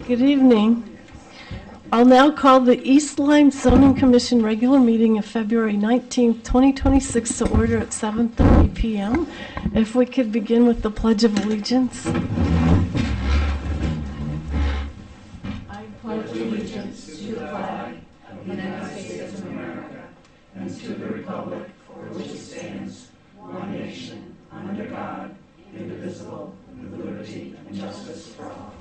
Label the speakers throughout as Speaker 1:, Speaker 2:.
Speaker 1: Good evening. I'll now call the East Lyme Zoning Commission regular meeting of February 19th, 2026 to order at 7:30 p.m. If we could begin with the Pledge of Allegiance. I pledge allegiance to the flag of the United States of America and to the republic for which it stands, one nation, under God, indivisible, with liberty and justice for all.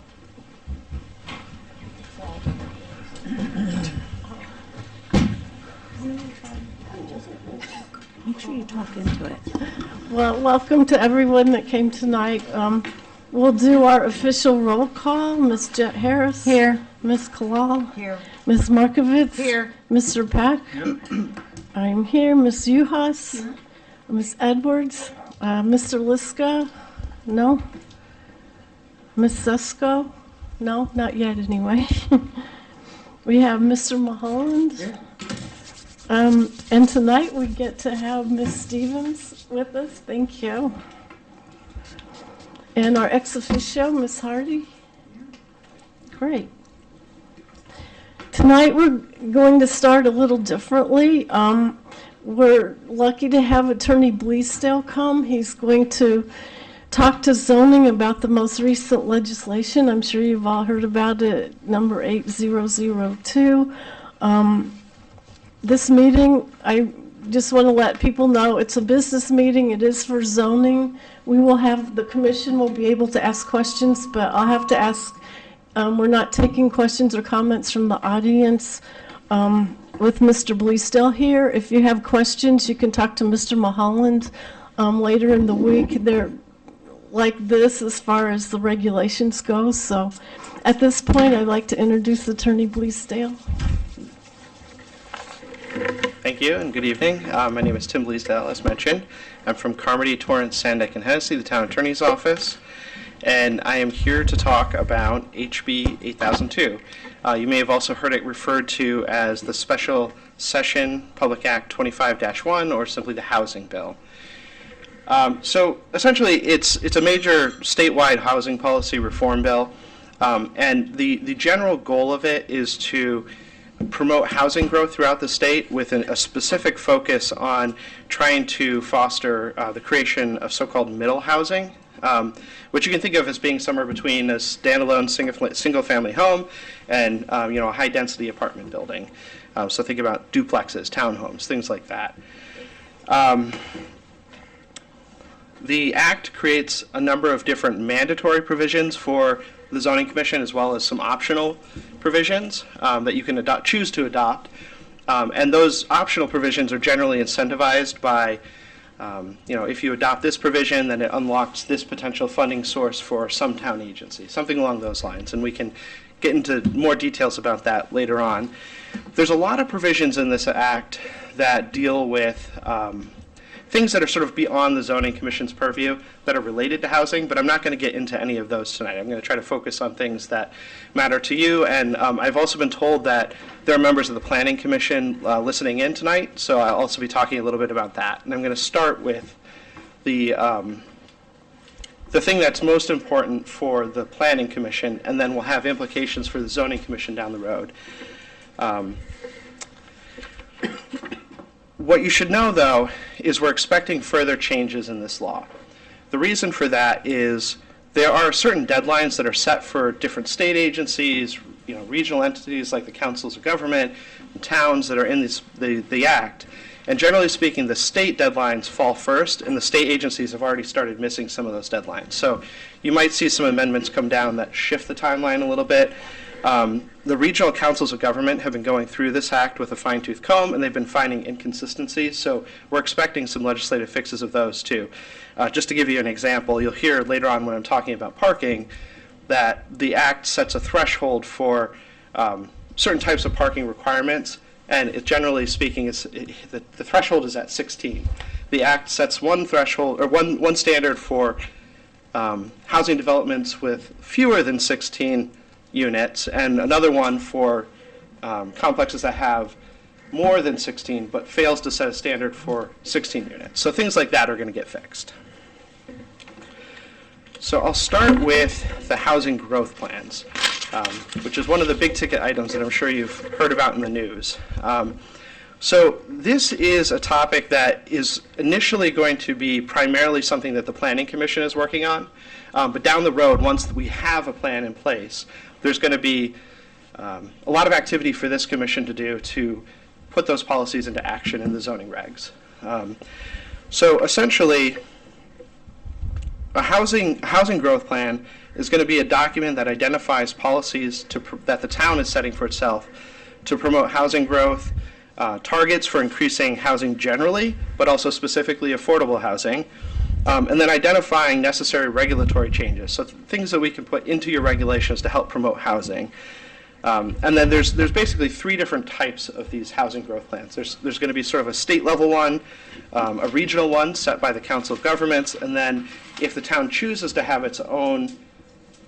Speaker 2: Make sure you talk into it.
Speaker 1: Well, welcome to everyone that came tonight. We'll do our official roll call. Ms. Jet Harris.
Speaker 2: Here.
Speaker 1: Ms. Kalal.
Speaker 2: Here.
Speaker 1: Ms. Markovitz.
Speaker 2: Here.
Speaker 1: Mr. Peck. I'm here. Ms. Uhas. Here. Ms. Edwards. Mr. Liska. No. Ms. Sesko. No, not yet anyway. We have Mr. Mulholland. Here. And tonight we get to have Ms. Stevens with us. Thank you. And our ex officio, Ms. Hardy. Great. Tonight we're going to start a little differently. We're lucky to have Attorney Bleasdale come. He's going to talk to zoning about the most recent legislation. I'm sure you've all heard about it, number 8002. This meeting, I just want to let people know it's a business meeting. It is for zoning. We will have, the commission will be able to ask questions, but I'll have to ask, we're not taking questions or comments from the audience with Mr. Bleasdale here. If you have questions, you can talk to Mr. Mulholland later in the week. They're like this as far as the regulations go. So at this point, I'd like to introduce Attorney Bleasdale.
Speaker 3: Thank you and good evening. My name is Tim Bleasdale, as mentioned. I'm from Carmody, Torrance, Sandeck, and Hennessy, the Town Attorney's Office, and I am here to talk about HB 8002. You may have also heard it referred to as the Special Session Public Act 25-1 or simply the Housing Bill. So essentially it's a major statewide housing policy reform bill, and the general goal of it is to promote housing growth throughout the state with a specific focus on trying to foster the creation of so-called middle housing, which you can think of as being somewhere between a standalone single-family home and a high-density apartment building. So think about duplexes, townhomes, things like that. The Act creates a number of different mandatory provisions for the Zoning Commission, as well as some optional provisions that you can choose to adopt. And those optional provisions are generally incentivized by, if you adopt this provision, then it unlocks this potential funding source for some town agency, something along those lines. And we can get into more details about that later on. There's a lot of provisions in this Act that deal with things that are sort of beyond the Zoning Commission's purview that are related to housing, but I'm not going to get into any of those tonight. I'm going to try to focus on things that matter to you, and I've also been told that there are members of the Planning Commission listening in tonight, so I'll also be talking a little bit about that. And I'm going to start with the thing that's most important for the Planning Commission, and then we'll have implications for the Zoning Commission down the road. What you should know, though, is we're expecting further changes in this law. The reason for that is there are certain deadlines that are set for different state agencies, regional entities like the councils of government, and towns that are in the Act. And generally speaking, the state deadlines fall first, and the state agencies have already started missing some of those deadlines. So you might see some amendments come down that shift the timeline a little bit. The regional councils of government have been going through this Act with a fine-tooth comb, and they've been finding inconsistencies, so we're expecting some legislative fixes of those too. Just to give you an example, you'll hear later on when I'm talking about parking that the Act sets a threshold for certain types of parking requirements, and it, generally speaking, the threshold is at 16. The Act sets one threshold, or one standard for housing developments with fewer than 16 units, and another one for complexes that have more than 16 but fails to set a standard for 16 units. So things like that are going to get fixed. So I'll start with the housing growth plans. which is one of the big ticket items that I'm sure you've heard about in the news. So this is a topic that is initially going to be primarily something that the Planning Commission is working on. But down the road, once we have a plan in place, there's going to be a lot of activity for this commission to do to put those policies into action in the zoning regs. So essentially, a housing growth plan is going to be a document that identifies policies that the town is setting for itself to promote housing growth, targets for increasing housing generally, but also specifically affordable housing, and then identifying necessary regulatory changes, so things that we can put into your regulations to help promote housing. And then there's basically three different types of these housing growth plans. There's going to be sort of a state level one, a regional one set by the Council of Governments, and then if the town chooses to have its own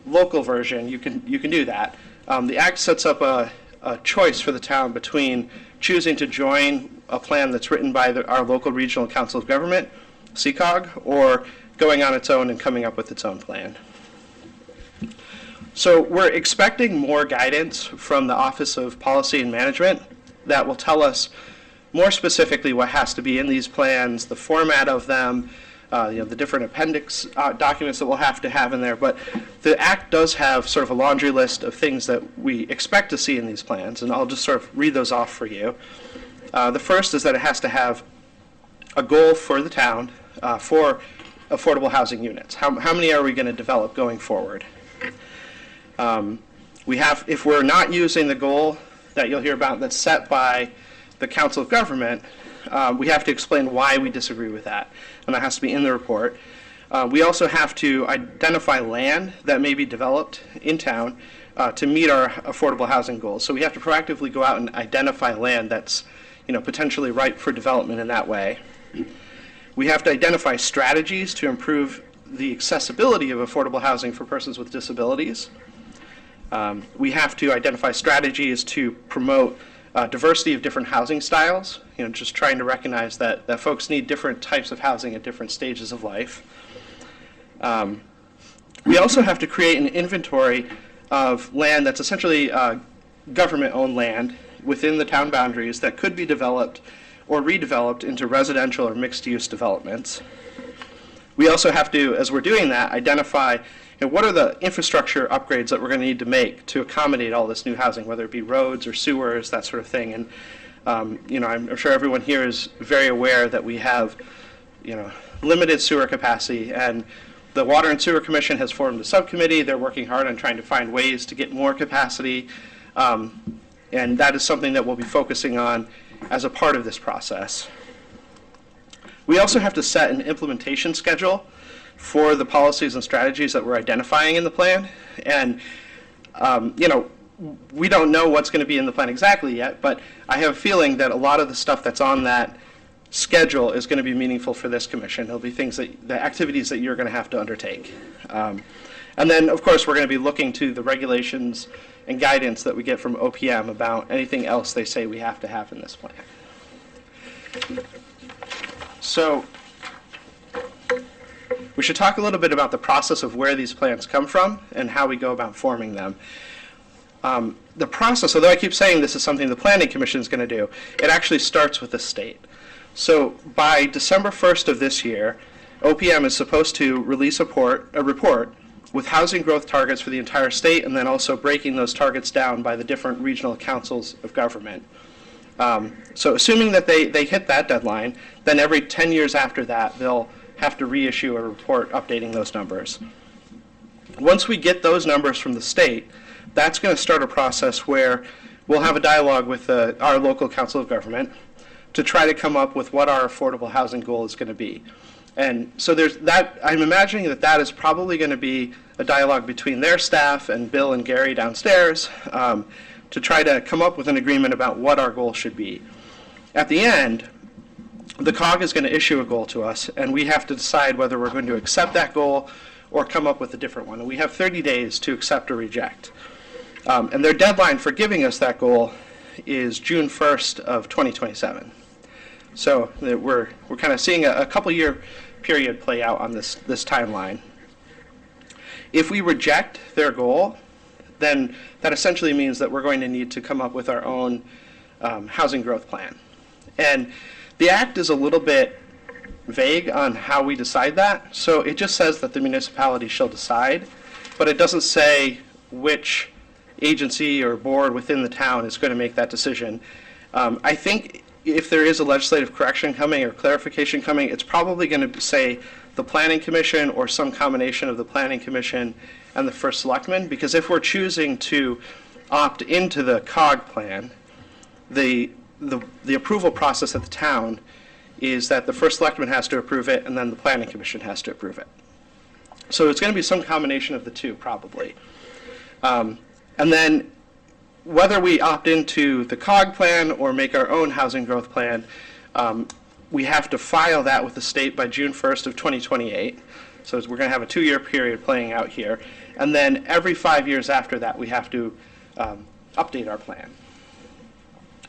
Speaker 3: local version, you can do that. The Act sets up a choice for the town between choosing to join a plan that's written by our local regional Council of Government, CCOG, or going on its own and coming up with its own plan. So we're expecting more guidance from the Office of Policy and Management that will tell us more specifically what has to be in these plans, the format of them, the different appendix documents that we'll have to have in there. But the Act does have sort of a laundry list of things that we expect to see in these plans, and I'll just sort of read those off for you. The first is that it has to have a goal for the town for affordable housing units. How many are we going to develop going forward? If we're not using the goal that you'll hear about that's set by the Council of Government, we have to explain why we disagree with that, and that has to be in the report. We also have to identify land that may be developed in town to meet our affordable housing goals. So we have to proactively go out and identify land that's potentially ripe for development in that way. We have to identify strategies to improve the accessibility of affordable housing for persons with disabilities. We have to identify strategies to promote diversity of different housing styles, just trying to recognize that folks need different types of housing at different stages of life. We also have to create an inventory of land that's essentially government-owned land within the town boundaries that could be developed or redeveloped into residential or mixed-use developments. We also have to, as we're doing that, identify what are the infrastructure upgrades that we're going to need to make to accommodate all this new housing, whether it be roads or sewers, that sort of thing. And I'm sure everyone here is very aware that we have limited sewer capacity, and the Water and Sewer Commission has formed a subcommittee. They're working hard on trying to find ways to get more capacity, and that is something that we'll be focusing on as a part of this process. We also have to set an implementation schedule for the policies and strategies that we're identifying in the plan. And, we don't know what's going to be in the plan exactly yet, but I have a feeling that a lot of the stuff that's on that schedule is going to be meaningful for this commission. There'll be the activities that you're going to have to undertake. And then, of course, we're going to be looking to the regulations and guidance that we get from OPM about anything else they say we have to have in this plan. So we should talk a little bit about the process of where these plans come from and how we go about forming them. The process, although I keep saying this is something the Planning Commission is going to do, it actually starts with the state. So by December 1st of this year, OPM is supposed to release a report with housing growth targets for the entire state, and then also breaking those targets down by the different regional councils of government. So assuming that they hit that deadline, then every 10 years after that, they'll have to reissue a report updating those numbers. Once we get those numbers from the state, that's going to start a process where we'll have a dialogue with our local council of government to try to come up with what our affordable housing goal is going to be. And so there's that. I'm imagining that is probably going to be a dialogue between their staff and Bill and Gary downstairs to try to come up with an agreement about what our goal should be. At the end, the COG is going to issue a goal to us, and we have to decide whether we're going to accept that goal or come up with a different one. And we have 30 days to accept or reject. And their deadline for giving us that goal is June 1st of 2027. So we're kind of seeing a couple-year period play out on this timeline. If we reject their goal, then that essentially means that we're going to need to come up with our own housing growth plan. And the act is a little bit vague on how we decide that. So it just says that the municipality shall decide, but it doesn't say which agency or board within the town is going to make that decision. I think if there is a legislative correction coming or clarification coming, it's probably going to say the Planning Commission or some combination of the Planning Commission and the First Selectman, because if we're choosing to opt into the COG plan, the approval process at the town is that the First Selectman has to approve it and then the Planning Commission has to approve it. So it's going to be some combination of the two, probably. And then whether we opt into the COG plan or make our own housing growth plan, we have to file that with the state by June 1st of 2028. So we're going to have a 2-year period playing out here. And then every 5 years after that, we have to update our plan.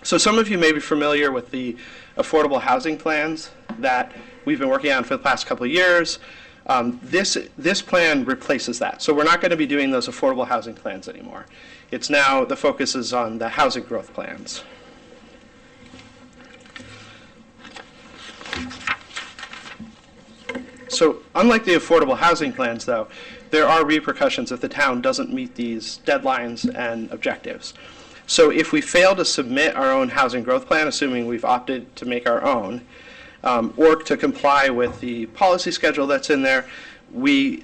Speaker 3: So some of you may be familiar with the affordable housing plans that we've been working on for the past couple of years. This plan replaces that. So we're not going to be doing those affordable housing plans anymore. It's now, the focus is on the housing growth plans. So unlike the affordable housing plans, though, there are repercussions if the town doesn't meet these deadlines and objectives. So if we fail to submit our own housing growth plan, assuming we've opted to make our own, or to comply with the policy schedule that's in there, we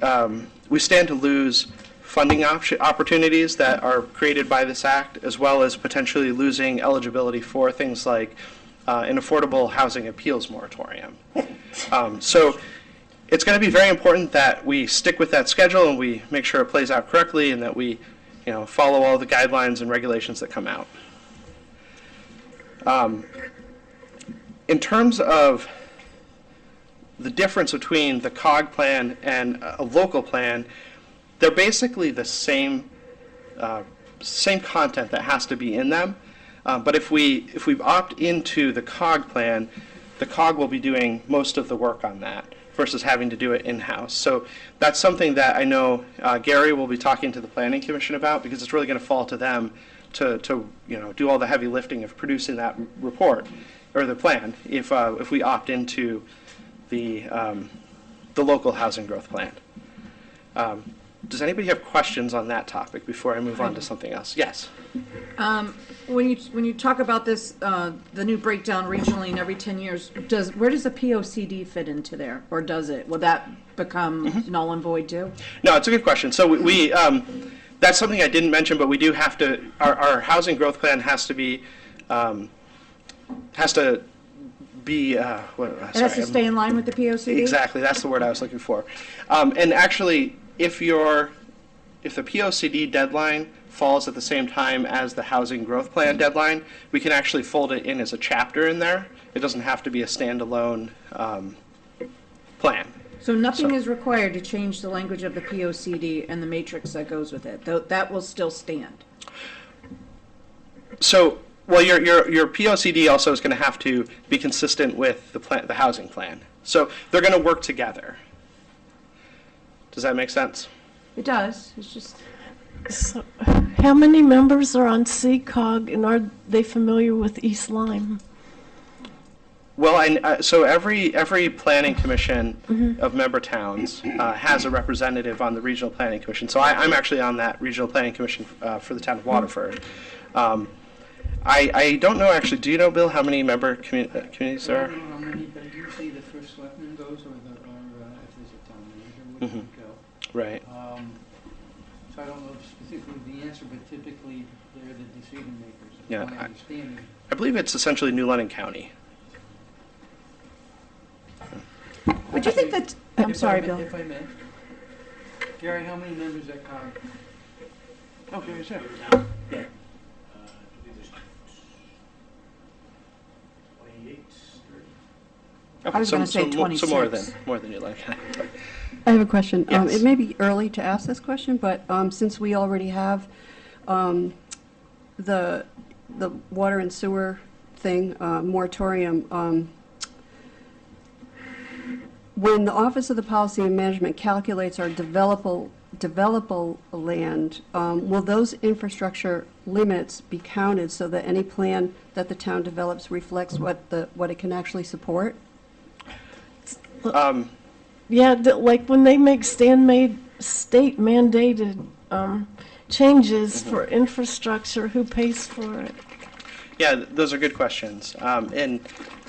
Speaker 3: stand to lose funding opportunities that are created by this act, as well as potentially losing eligibility for things like an affordable housing appeals moratorium. So it's going to be very important that we stick with that schedule and we make sure it plays out correctly and that we follow all the guidelines and regulations that come out. In terms of the difference between the COG plan and a local plan, they're basically the same content that has to be in them. But if we opt into the COG plan, the COG will be doing most of the work on that versus having to do it in-house. So that's something that I know Gary will be talking to the Planning Commission about, because it's really going to fall to them to do all the heavy lifting of producing that report or the plan if we opt into the local housing growth plan. Does anybody have questions on that topic before I move on to something else? Yes.
Speaker 2: When you talk about this, the new breakdown regionally and every 10 years, where does the POCD fit into there, or does it? Will that become null and void too?
Speaker 3: No, it's a good question. So we that's something I didn't mention, but we do have to. Our housing growth plan has to be It has to stay in line with the POCD? Exactly, that's the word I was looking for. And actually, if the POCD deadline falls at the same time as the housing growth plan deadline, we can actually fold it in as a chapter in there. It doesn't have to be a standalone plan.
Speaker 2: So nothing is required to change the language of the POCD and the matrix that goes with it. That will still stand.
Speaker 3: So, well, your POCD also is going to have to be consistent with the housing plan. So they're going to work together. Does that make sense?
Speaker 2: It does. It's just.
Speaker 1: So, how many members are on CCOG, and are they familiar with East Lyme?
Speaker 3: Well, so every planning commission of member towns has a representative on the regional planning commission. So I'm actually on that regional planning commission for the town of Waterford. I don't know actually. Do you know, Bill, how many member communities there are?
Speaker 4: I don't know how many, but usually the first selectman goes, or if there's a town manager, would go.
Speaker 3: Right.
Speaker 4: So I don't know specifically the answer, but typically they're the decision makers.
Speaker 3: Yeah,
Speaker 4: My understanding.
Speaker 3: I believe it's essentially New London County.
Speaker 2: Would you think that? I'm sorry, Bill.
Speaker 4: If I may. Gary, how many members at COG? Oh, Gary, sir.
Speaker 3: Yeah.
Speaker 2: I was gonna say 26.
Speaker 3: So more than New London County.
Speaker 5: I have a question.
Speaker 3: Yes.
Speaker 5: It may be early to ask this question, but since we already have the water and sewer thing, moratorium, when the Office of the Policy and Management calculates our developable develop a land, will those infrastructure limits be counted so that any plan that the town develops reflects what it can actually support?
Speaker 1: Yeah, like when they make state mandated changes for infrastructure, who pays for it?
Speaker 3: Yeah, those are good questions. And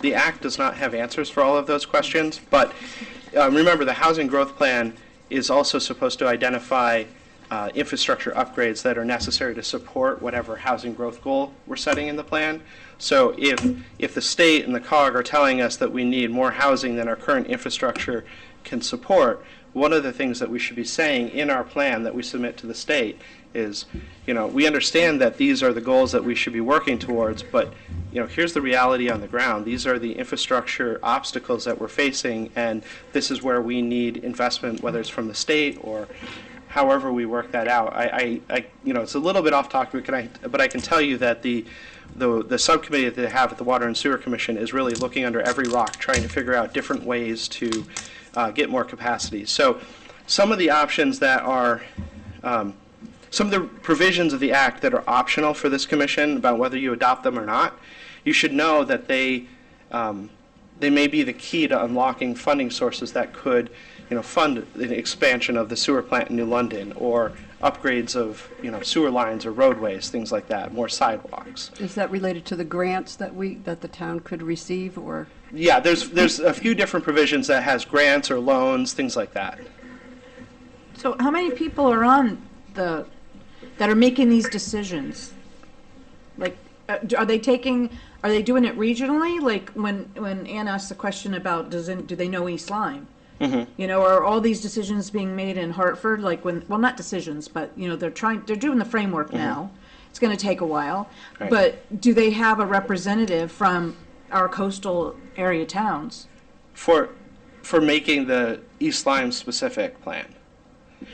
Speaker 3: the Act does not have answers for all of those questions, but remember, the Housing Growth Plan is also supposed to identify infrastructure upgrades that are necessary to support whatever housing growth goal we're setting in the plan. So if the state and the COG are telling us that we need more housing than our current infrastructure can support, one of the things that we should be saying in our plan that we submit to the state is, we understand that these are the goals that we should be working towards, but, here's the reality on the ground. These are the infrastructure obstacles that we're facing, and this is where we need investment, whether it's from the state or however we work that out. It's a little bit off topic, but I can tell you that the subcommittee that they have at the Water and Sewer Commission is really looking under every rock, trying to figure out different ways to get more capacity. So some of the options that are, some of the provisions of the Act that are optional for this commission about whether you adopt them or not, you should know that they may be the key to unlocking funding sources that could fund the expansion of the sewer plant in New London, or upgrades of sewer lines or roadways, things like that, more sidewalks.
Speaker 5: Is that related to the grants that the town could receive, or?
Speaker 3: Yeah, there's a few different provisions that has grants or loans, things like that.
Speaker 2: So how many people are on that are making these decisions? Like, are they doing it regionally? Like when Ann asked the question about do they know East Lyme? Mm-hmm. Are all these decisions being made in Hartford? Like not decisions, but they're doing the framework now. It's going to take a while,
Speaker 3: right.
Speaker 2: But do they have a representative from our coastal area towns
Speaker 3: for making the East Lyme specific plan?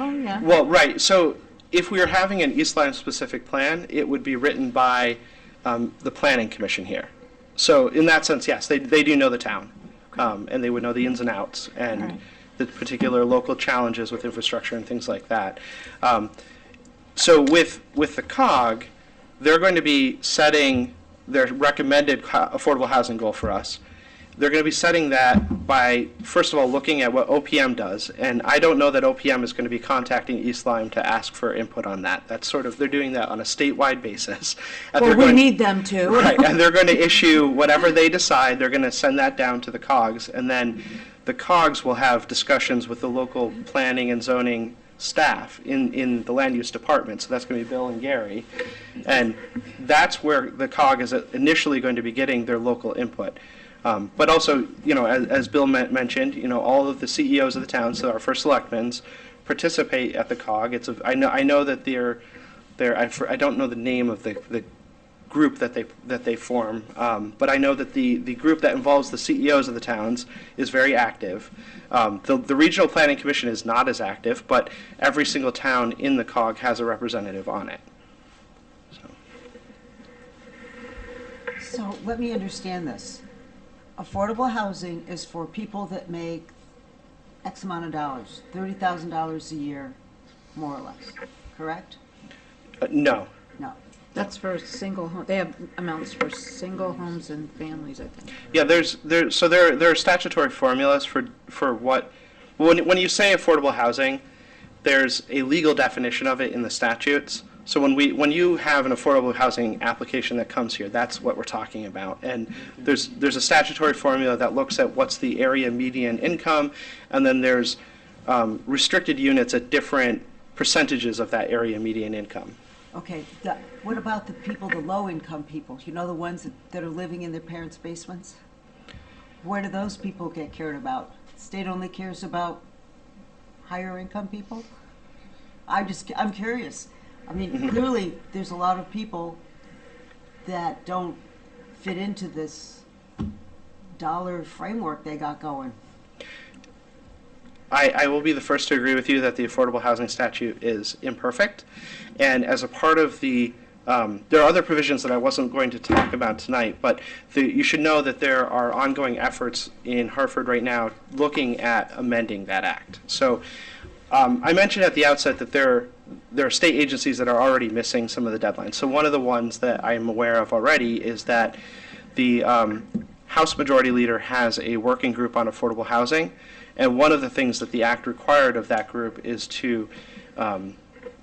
Speaker 2: Oh yeah.
Speaker 3: Well, right. So if we were having an East Lyme specific plan, it would be written by the Planning Commission here. So in that sense, yes, they do know the town. And they would know the ins and outs and
Speaker 2: right.
Speaker 3: the particular local challenges with infrastructure and things like that. So with the COG, they're going to be setting their recommended affordable housing goal for us. They're going to be setting that by, first of all, looking at what OPM does. And I don't know that OPM is going to be contacting East Lyme to ask for input on that. That's they're doing that on a statewide basis.
Speaker 2: Well, we need them to.
Speaker 3: Right, and they're going to issue whatever they decide. They're going to send that down to the COGs, and then the COGs will have discussions with the local planning and zoning staff in the land use department. So that's going to be Bill and Gary. And that's where the COG is initially going to be getting their local input. But also, as Bill mentioned, all of the CEOs of the town, so our first selectmen, participate at the COG. I know that I don't know the name of the group that they form, but I know that the group that involves the CEOs of the towns is very active. The Regional Planning Commission is not as active, but every single town in the COG has a representative on it.
Speaker 6: So let me understand this. Affordable housing is for people that make X amount of dollars, $30,000 a year, more or less, correct?
Speaker 3: No.
Speaker 6: No.
Speaker 2: That's for single home. They have amounts for single homes and families, I think.
Speaker 3: Yeah, there are statutory formulas for what when you say affordable housing, there's a legal definition of it in the statutes. So when you have an affordable housing application that comes here, that's what we're talking about. And there's a statutory formula that looks at what's the area median income, and then there's restricted units at different percentages of that area median income.
Speaker 6: Okay, what about the people, the low-income people? The ones that are living in their parents' basements? Where do those people get cared about? State only cares about higher-income people? I'm curious. I mean, clearly, there's a lot of people that don't fit into this dollar framework they got going.
Speaker 3: I will be the first to agree with you that the affordable housing statute is imperfect. And as a part of there are other provisions that I wasn't going to talk about tonight, but you should know that there are ongoing efforts in Hartford right now looking at amending that act. So I mentioned at the outset that there are state agencies that are already missing some of the deadlines. So one of the ones that I am aware of already is that the House Majority Leader has a working group on affordable housing, and one of the things that the act required of that group is to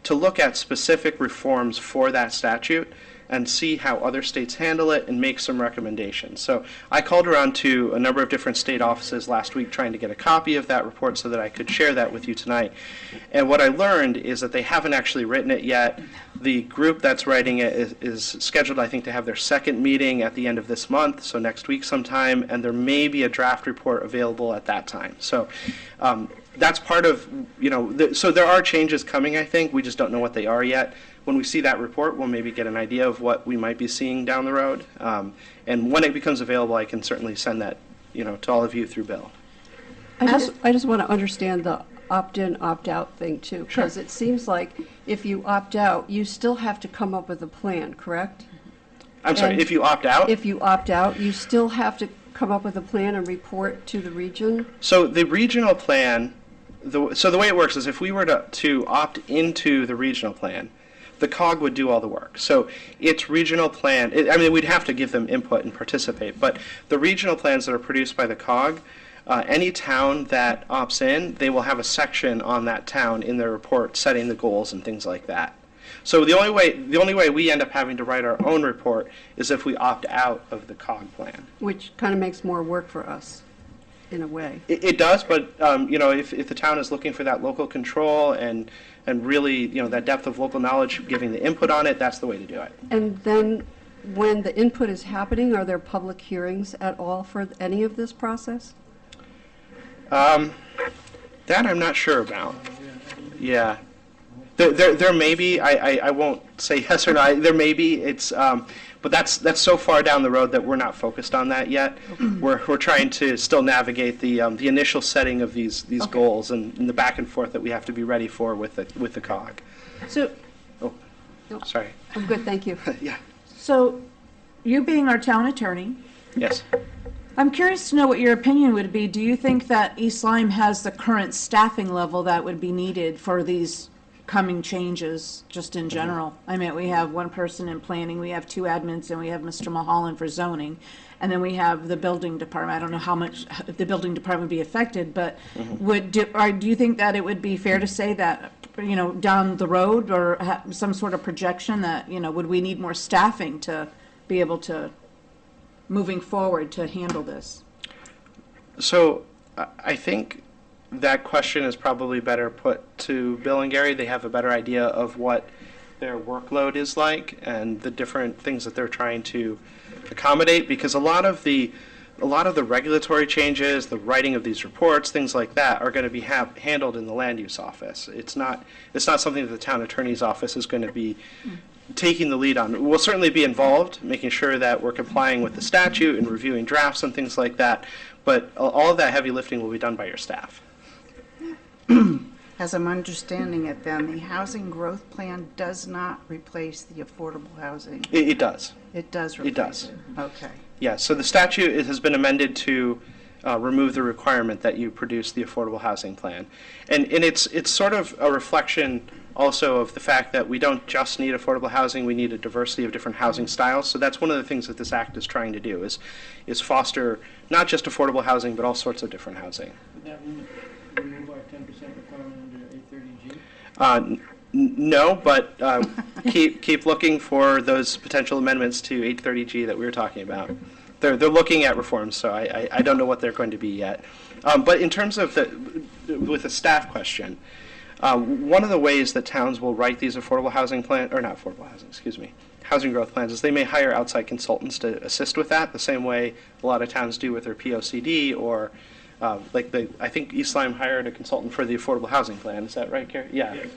Speaker 3: look at specific reforms for that statute and see how other states handle it and make some recommendations. So I called around to a number of different state offices last week trying to get a copy of that report so that I could share that with you tonight. And what I learned is that they haven't actually written it yet. The group that's writing it is scheduled, I think, to have their second meeting at the end of this month, so next week sometime, and there may be a draft report available at that time. So that's part of, so there are changes coming, I think. We just don't know what they are yet. When we see that report, we'll maybe get an idea of what we might be seeing down the road. And when it becomes available, I can certainly send that, to all of you through Bill.
Speaker 5: I just want to understand the opt-in, opt-out thing too, because it seems like if you opt out, you still have to come up with a plan, correct?
Speaker 3: I'm sorry, if you opt out?
Speaker 5: If you opt out, you still have to come up with a plan and report to the region?
Speaker 3: So the regional plan, so the way it works is if we were to opt into the regional plan, the COG would do all the work. So its regional plan, we'd have to give them input and participate, but the regional plans that are produced by the COG, any town that opts in, they will have a section on that town in their report setting the goals and things like that. So the only way we end up having to write our own report is if we opt out of the COG plan.
Speaker 5: Which kind of makes more work for us, in a way.
Speaker 3: It does, but if the town is looking for that local control and really that depth of local knowledge, giving the input on it, that's the way to do it.
Speaker 5: And then, when the input is happening, are there public hearings at all for any of this process?
Speaker 3: That I'm not sure about. Yeah. There may be, I won't say yes or no, there may be, but that's so far down the road that we're not focused on that yet. We're trying to still navigate the initial setting of these goals and the back and forth that we have to be ready for with the COG.
Speaker 2: So,
Speaker 3: Oh, sorry.
Speaker 5: I'm good, thank you.
Speaker 3: Yeah.
Speaker 2: so you being our town attorney,
Speaker 3: Yes.
Speaker 2: I'm curious to know what your opinion would be. Do you think that East Lyme has the current staffing level that would be needed for these coming changes, just in general? I mean, we have one person in planning, we have two admins, and we have Mr. Mulholland for zoning, and then we have the building department. I don't know how much the building department would be affected, but do you think that it would be fair to say that, down the road, or some sort of projection that, would we need more staffing to be able to, moving forward, to handle this?
Speaker 3: So I think that question is probably better put to Bill and Gary. They have a better idea of what their workload is like and the different things that they're trying to accommodate, because a lot of the regulatory changes, the writing of these reports, things like that, are going to be handled in the land use office. It's not something that the town attorney's office is going to be taking the lead on. We'll certainly be involved, making sure that we're complying with the statute and reviewing drafts and things like that, but all of that heavy lifting will be done by your staff.
Speaker 7: As I'm understanding it, then, the housing growth plan does not replace the affordable housing.
Speaker 3: It does.
Speaker 7: It does replace it?
Speaker 3: It does.
Speaker 7: Okay.
Speaker 3: Yeah, so the statute has been amended to remove the requirement that you produce the affordable housing plan. And it's sort of a reflection also of the fact that we don't just need affordable housing, we need a diversity of different housing styles. So that's one of the things that this act is trying to do, is foster not just affordable housing, but all sorts of different housing.
Speaker 4: Would that remove our 10% requirement under 830G?
Speaker 3: No, but keep looking for those potential amendments to 830G that we were talking about. They're looking at reforms, so I don't know what they're going to be yet. But in terms of with the staff question, one of the ways that towns will write these affordable housing plans, or not affordable housing, excuse me, housing growth plans, is they may hire outside consultants to assist with that, the same way a lot of towns do with their POCD, or I think East Lyme hired a consultant for the affordable housing plan. Is that right, Carrie? Yeah. Yes.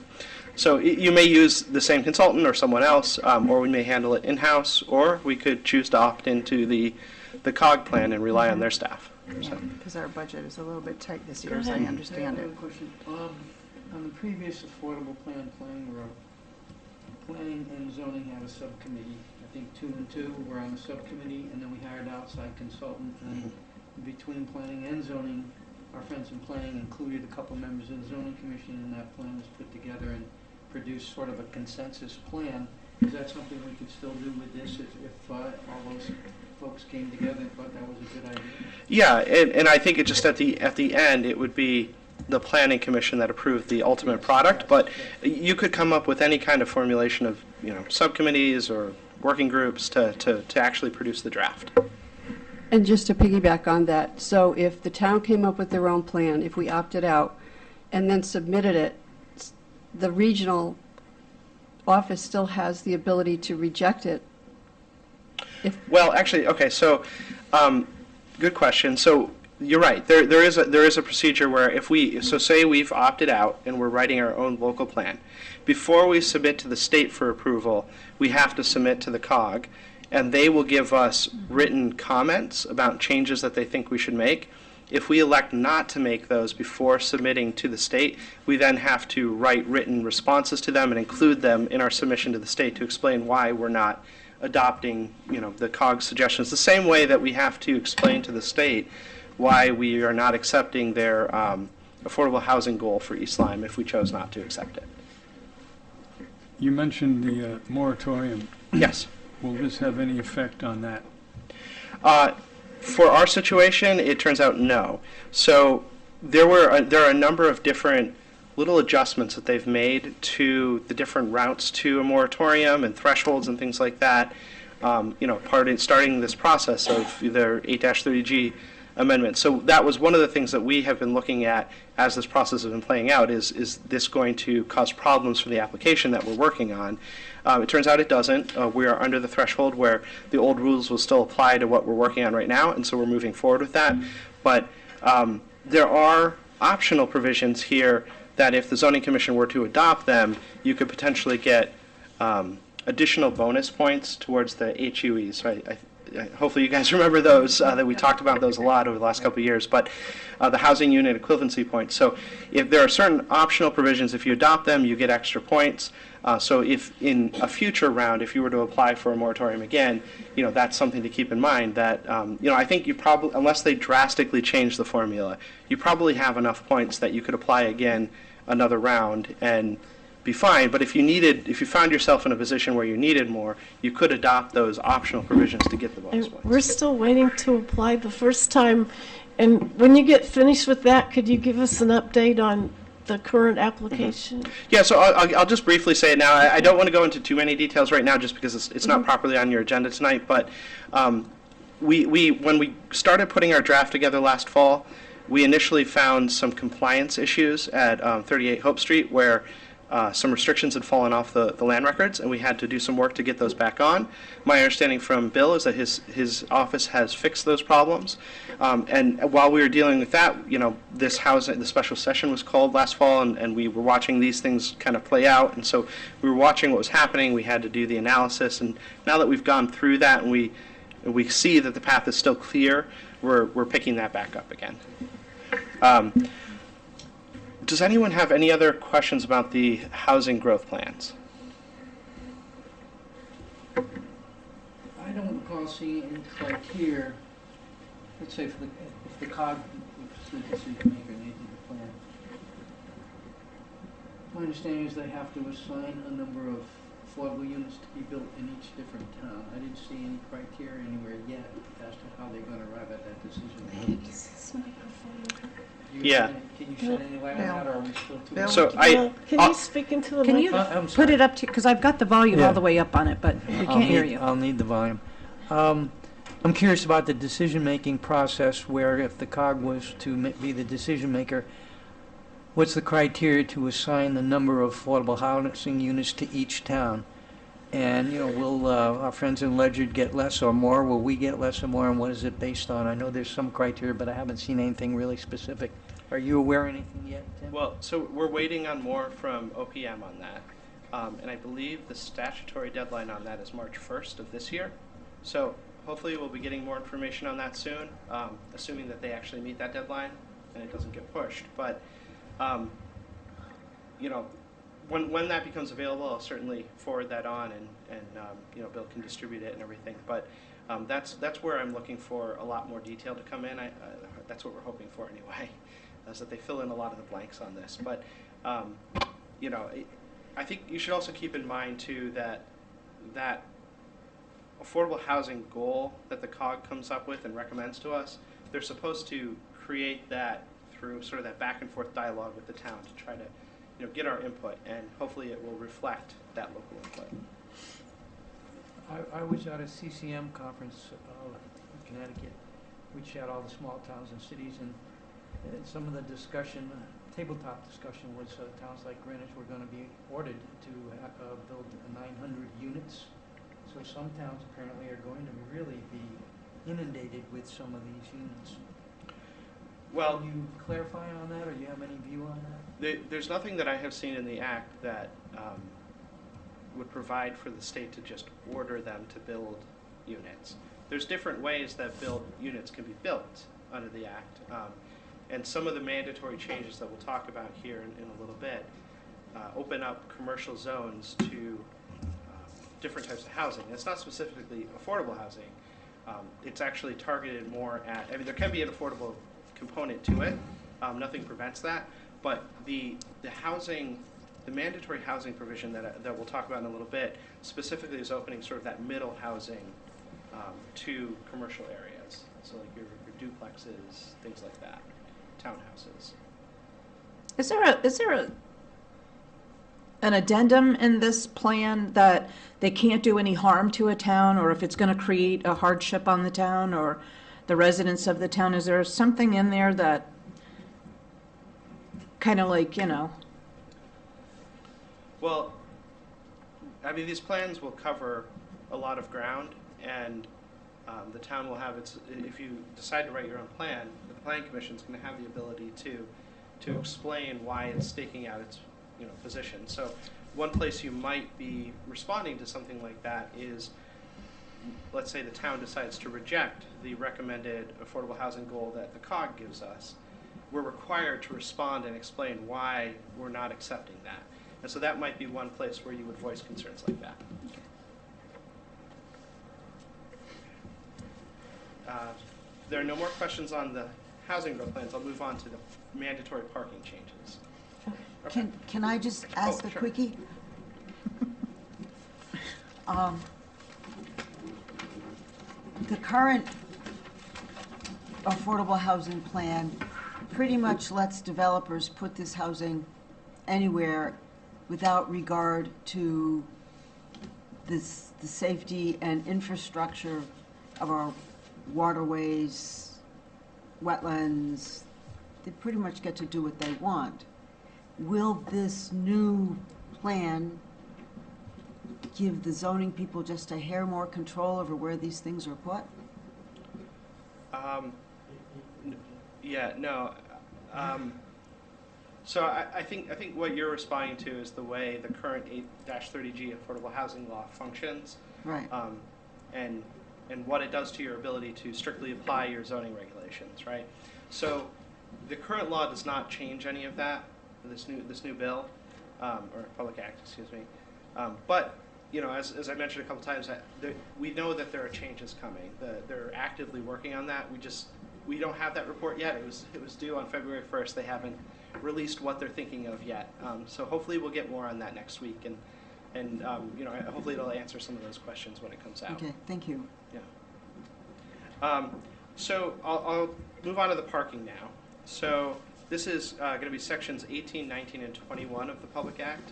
Speaker 3: So you may use the same consultant or someone else, or we may handle it in-house, or we could choose to opt into the COG plan and rely on their staff. So.
Speaker 7: Because our budget is a little bit tight this year, as I understand
Speaker 4: I
Speaker 7: it.
Speaker 4: have a question. On the previous affordable plan playing role, planning and zoning had a subcommittee. I think 2 and 2 were on the subcommittee, and then we hired an outside consultant. And between planning and zoning, our friends in planning included a couple members of the zoning commission, and that plan was put together and produced sort of a consensus plan. Is that something we could still do with this if all those folks came together and thought that was a good idea?
Speaker 3: Yeah, and I think it just at the end, it would be the planning commission that approved the ultimate product, but you could come up with any kind of formulation of, subcommittees or working groups to actually produce the draft.
Speaker 5: And just to piggyback on that, so if the town came up with their own plan, if we opted out and then submitted it, the regional office still has the ability to reject it.
Speaker 3: Well, actually, okay, so, good question. So you're right. There is a procedure where say we've opted out and we're writing our own local plan. Before we submit to the state for approval, we have to submit to the COG, and they will give us written comments about changes that they think we should make. If we elect not to make those before submitting to the state, we then have to write written responses to them and include them in our submission to the state to explain why we're not adopting, the COG suggestions. The same way that we have to explain to the state why we are not accepting their affordable housing goal for East Lyme if we chose not to accept it.
Speaker 8: You mentioned the moratorium.
Speaker 3: Yes.
Speaker 8: Will this have any effect on that?
Speaker 3: For our situation, it turns out no. So there are a number of different little adjustments that they've made to the different routes to a moratorium and thresholds and things like that. Starting this process of their 8-30G amendment. So that was one of the things that we have been looking at as this process has been playing out. Is this going to cause problems for the application that we're working on? It turns out it doesn't. We are under the threshold where the old rules will still apply to what we're working on right now, and so we're moving forward with that. But there are optional provisions here that if the zoning commission were to adopt them, you could potentially get additional bonus points towards the HUEs. Right? Hopefully you guys remember those, that we talked about those a lot over the last couple of years, but the housing unit equivalency points. So if there are certain optional provisions, if you adopt them, you get extra points. So if in a future round, if you were to apply for a moratorium again, that's something to keep in mind that, I think you probably, unless they drastically change the formula, you probably have enough points that you could apply again another round and be fine. But if you found yourself in a position where you needed more, you could adopt those optional provisions to get the bonus
Speaker 1: And
Speaker 3: points.
Speaker 1: we're still waiting to apply the first time. And when you get finished with that, could you give us an update on the current application?
Speaker 3: Yeah, so I'll just briefly say it now. I don't want to go into too many details right now just because it's not properly on your agenda tonight, but we when we started putting our draft together last fall, we initially found some compliance issues at 38 Hope Street where some restrictions had fallen off the land records, and we had to do some work to get those back on. My understanding from Bill is that his office has fixed those problems. And while we were dealing with that, the special session was called last fall, and we were watching these things kind of play out. And so we were watching what was happening. We had to do the analysis. And now that we've gone through that and we see that the path is still clear, we're picking that back up again. Does anyone have any other questions about the housing growth plans?
Speaker 4: I don't recall seeing any criteria, let's say if the COG was the decision maker and they did the plan. My understanding is they have to assign a number of affordable units to be built in each different town. I didn't see any criteria anywhere yet as to how they're going to arrive at that decision.
Speaker 3: Yeah.
Speaker 4: Can you shed any light on that, or are we still too?
Speaker 7: Bill?
Speaker 3: So
Speaker 1: Can you speak into the
Speaker 2: Can you
Speaker 1: microphone?
Speaker 4: I'm
Speaker 2: put
Speaker 4: sorry.
Speaker 2: it up to, because I've got the volume
Speaker 9: Yeah.
Speaker 2: all the way up on it, but we can't hear you.
Speaker 9: I'll need the volume. I'm curious about the decision-making process where if the COG was to be the decision maker, what's the criteria to assign the number of affordable housing units to each town? And, will our friends in Ledyard get less or more? Will we get less or more? And what is it based on? I know there's some criteria, but I haven't seen anything really specific. Are you aware of anything yet, Tim?
Speaker 3: Well, so we're waiting on more from OPM on that. And I believe the statutory deadline on that is March 1st of this year. So hopefully we'll be getting more information on that soon, assuming that they actually meet that deadline and it doesn't get pushed. But, when that becomes available, I'll certainly forward that on and Bill can distribute it and everything. But that's where I'm looking for a lot more detail to come in. That's what we're hoping for anyway. is that they fill in a lot of the blanks on this. But, you know, I think you should also keep in mind too that affordable housing goal that the COG comes up with and recommends to us, they're supposed to create that through sort of that back and forth dialogue with the town to try to, you know, get our input, and hopefully it will reflect that local input.
Speaker 9: I was at a CCM conference in Connecticut, which had all the small towns and cities, and some of the discussion, tabletop discussion was towns like Greenwich were going to be ordered to build 900 units. So some towns apparently are going to really be inundated with some of these units.
Speaker 3: Well,
Speaker 9: Can you clarify on that, or do you have any view on that?
Speaker 3: there's nothing that I have seen in the act that would provide for the state to just order them to build units. There's different ways that units can be built under the act, and some of the mandatory changes that we'll talk about here in a little bit open up commercial zones to different types of housing. It's not specifically affordable housing. It's actually targeted more at, I mean, there can be an affordable component to it. Nothing prevents that. But the housing, the mandatory housing provision that we'll talk about in a little bit, specifically is opening sort of that middle housing to commercial areas. So like your duplexes, things like that, townhouses.
Speaker 2: Is there an addendum in this plan that they can't do any harm to a town, or if it's going to create a hardship on the town or the residents of the town? Is there something in there that kind of like, you know?
Speaker 3: Well, I mean, these plans will cover a lot of ground, and the town will have its, if you decide to write your own plan, the Planning Commission is going to have the ability to explain why it's staking out its, you know, position. So one place you might be responding to something like that is, let's say the town decides to reject the recommended affordable housing goal that the COG gives us. We're required to respond and explain why we're not accepting that. And so that might be one place where you would voice concerns like that. There are no more questions on the housing growth plans. I'll move on to the mandatory parking changes. Okay.
Speaker 6: Can I just ask a
Speaker 3: sure.
Speaker 6: quickie? The current affordable housing plan pretty much lets developers put this housing anywhere without regard to the safety and infrastructure of our waterways, wetlands. They pretty much get to do what they want. Will this new plan give the zoning people just a hair more control over where these things are put?
Speaker 3: Yeah, no. So I think what you're responding to is the way the current 8-30G affordable housing law functions,
Speaker 6: Right.
Speaker 3: And what it does to your ability to strictly apply your zoning regulations, right? So the current law does not change any of that. This new bill, or Public Act, excuse me. But you know, as I mentioned a couple times, we know that there are changes coming. They're actively working on that. We don't have that report yet. It was due on February 1st. They haven't released what they're thinking of yet. So hopefully we'll get more on that next week, and you know, hopefully it'll answer some of those questions when it comes out.
Speaker 6: Okay, thank you.
Speaker 3: Yeah. So I'll move on to the parking now. So this is going to be sections 18, 19, and 21 of the Public Act,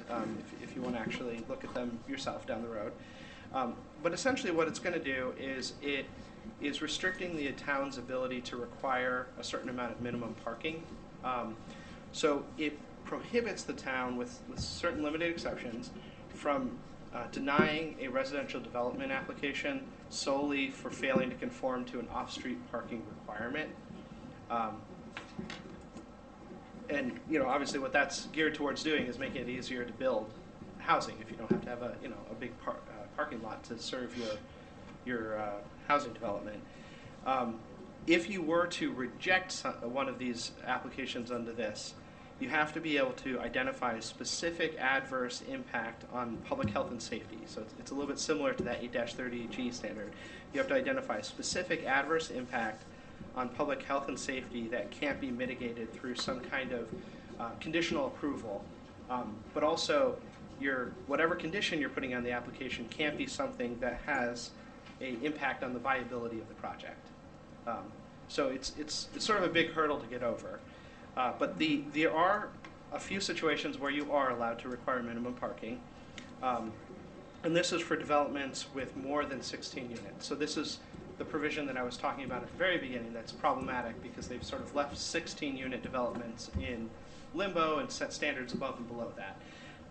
Speaker 3: if you want to actually look at them yourself down the road. But essentially what it's going to do is it is restricting the town's ability to require a certain amount of minimum parking. So it prohibits the town, with certain limited exceptions, from denying a residential development application solely for failing to conform to an off-street parking requirement. And you know, obviously, what that's geared towards doing is making it easier to build housing if you don't have to have a big parking lot to serve your housing development. If you were to reject one of these applications under this, you have to be able to identify a specific adverse impact on public health and safety. So it's a little bit similar to that 8-30G standard. You have to identify a specific adverse impact on public health and safety that can't be mitigated through some kind of conditional approval. But also, whatever condition you're putting on the application can't be something that has an impact on the viability of the project. So it's sort of a big hurdle to get over. But there are a few situations where you are allowed to require minimum parking. And this is for developments with more than 16 units. So this is the provision that I was talking about at the very beginning that's problematic because they've sort of left 16-unit developments in limbo and set standards above and below that.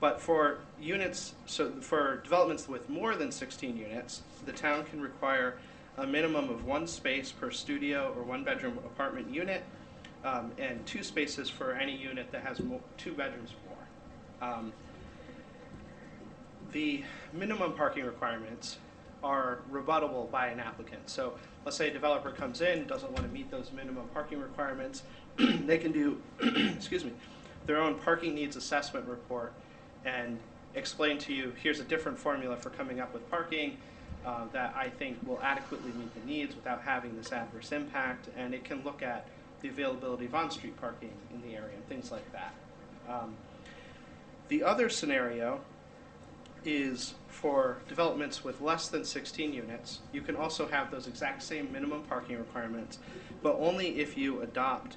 Speaker 3: But for units, so for developments with more than 16 units, the town can require a minimum of 1 space per studio or 1-bedroom apartment unit, and 2 spaces for any unit that has 2 bedrooms or more. The minimum parking requirements are rebuttable by an applicant. So let's say a developer comes in, doesn't want to meet those minimum parking requirements, they can do, excuse me, their own parking needs assessment report and explain to you, here's a different formula for coming up with parking that I think will adequately meet the needs without having this adverse impact, and it can look at the availability of on-street parking in the area and things like that. The other scenario is for developments with less than 16 units. You can also have those exact same minimum parking requirements, but only if you adopt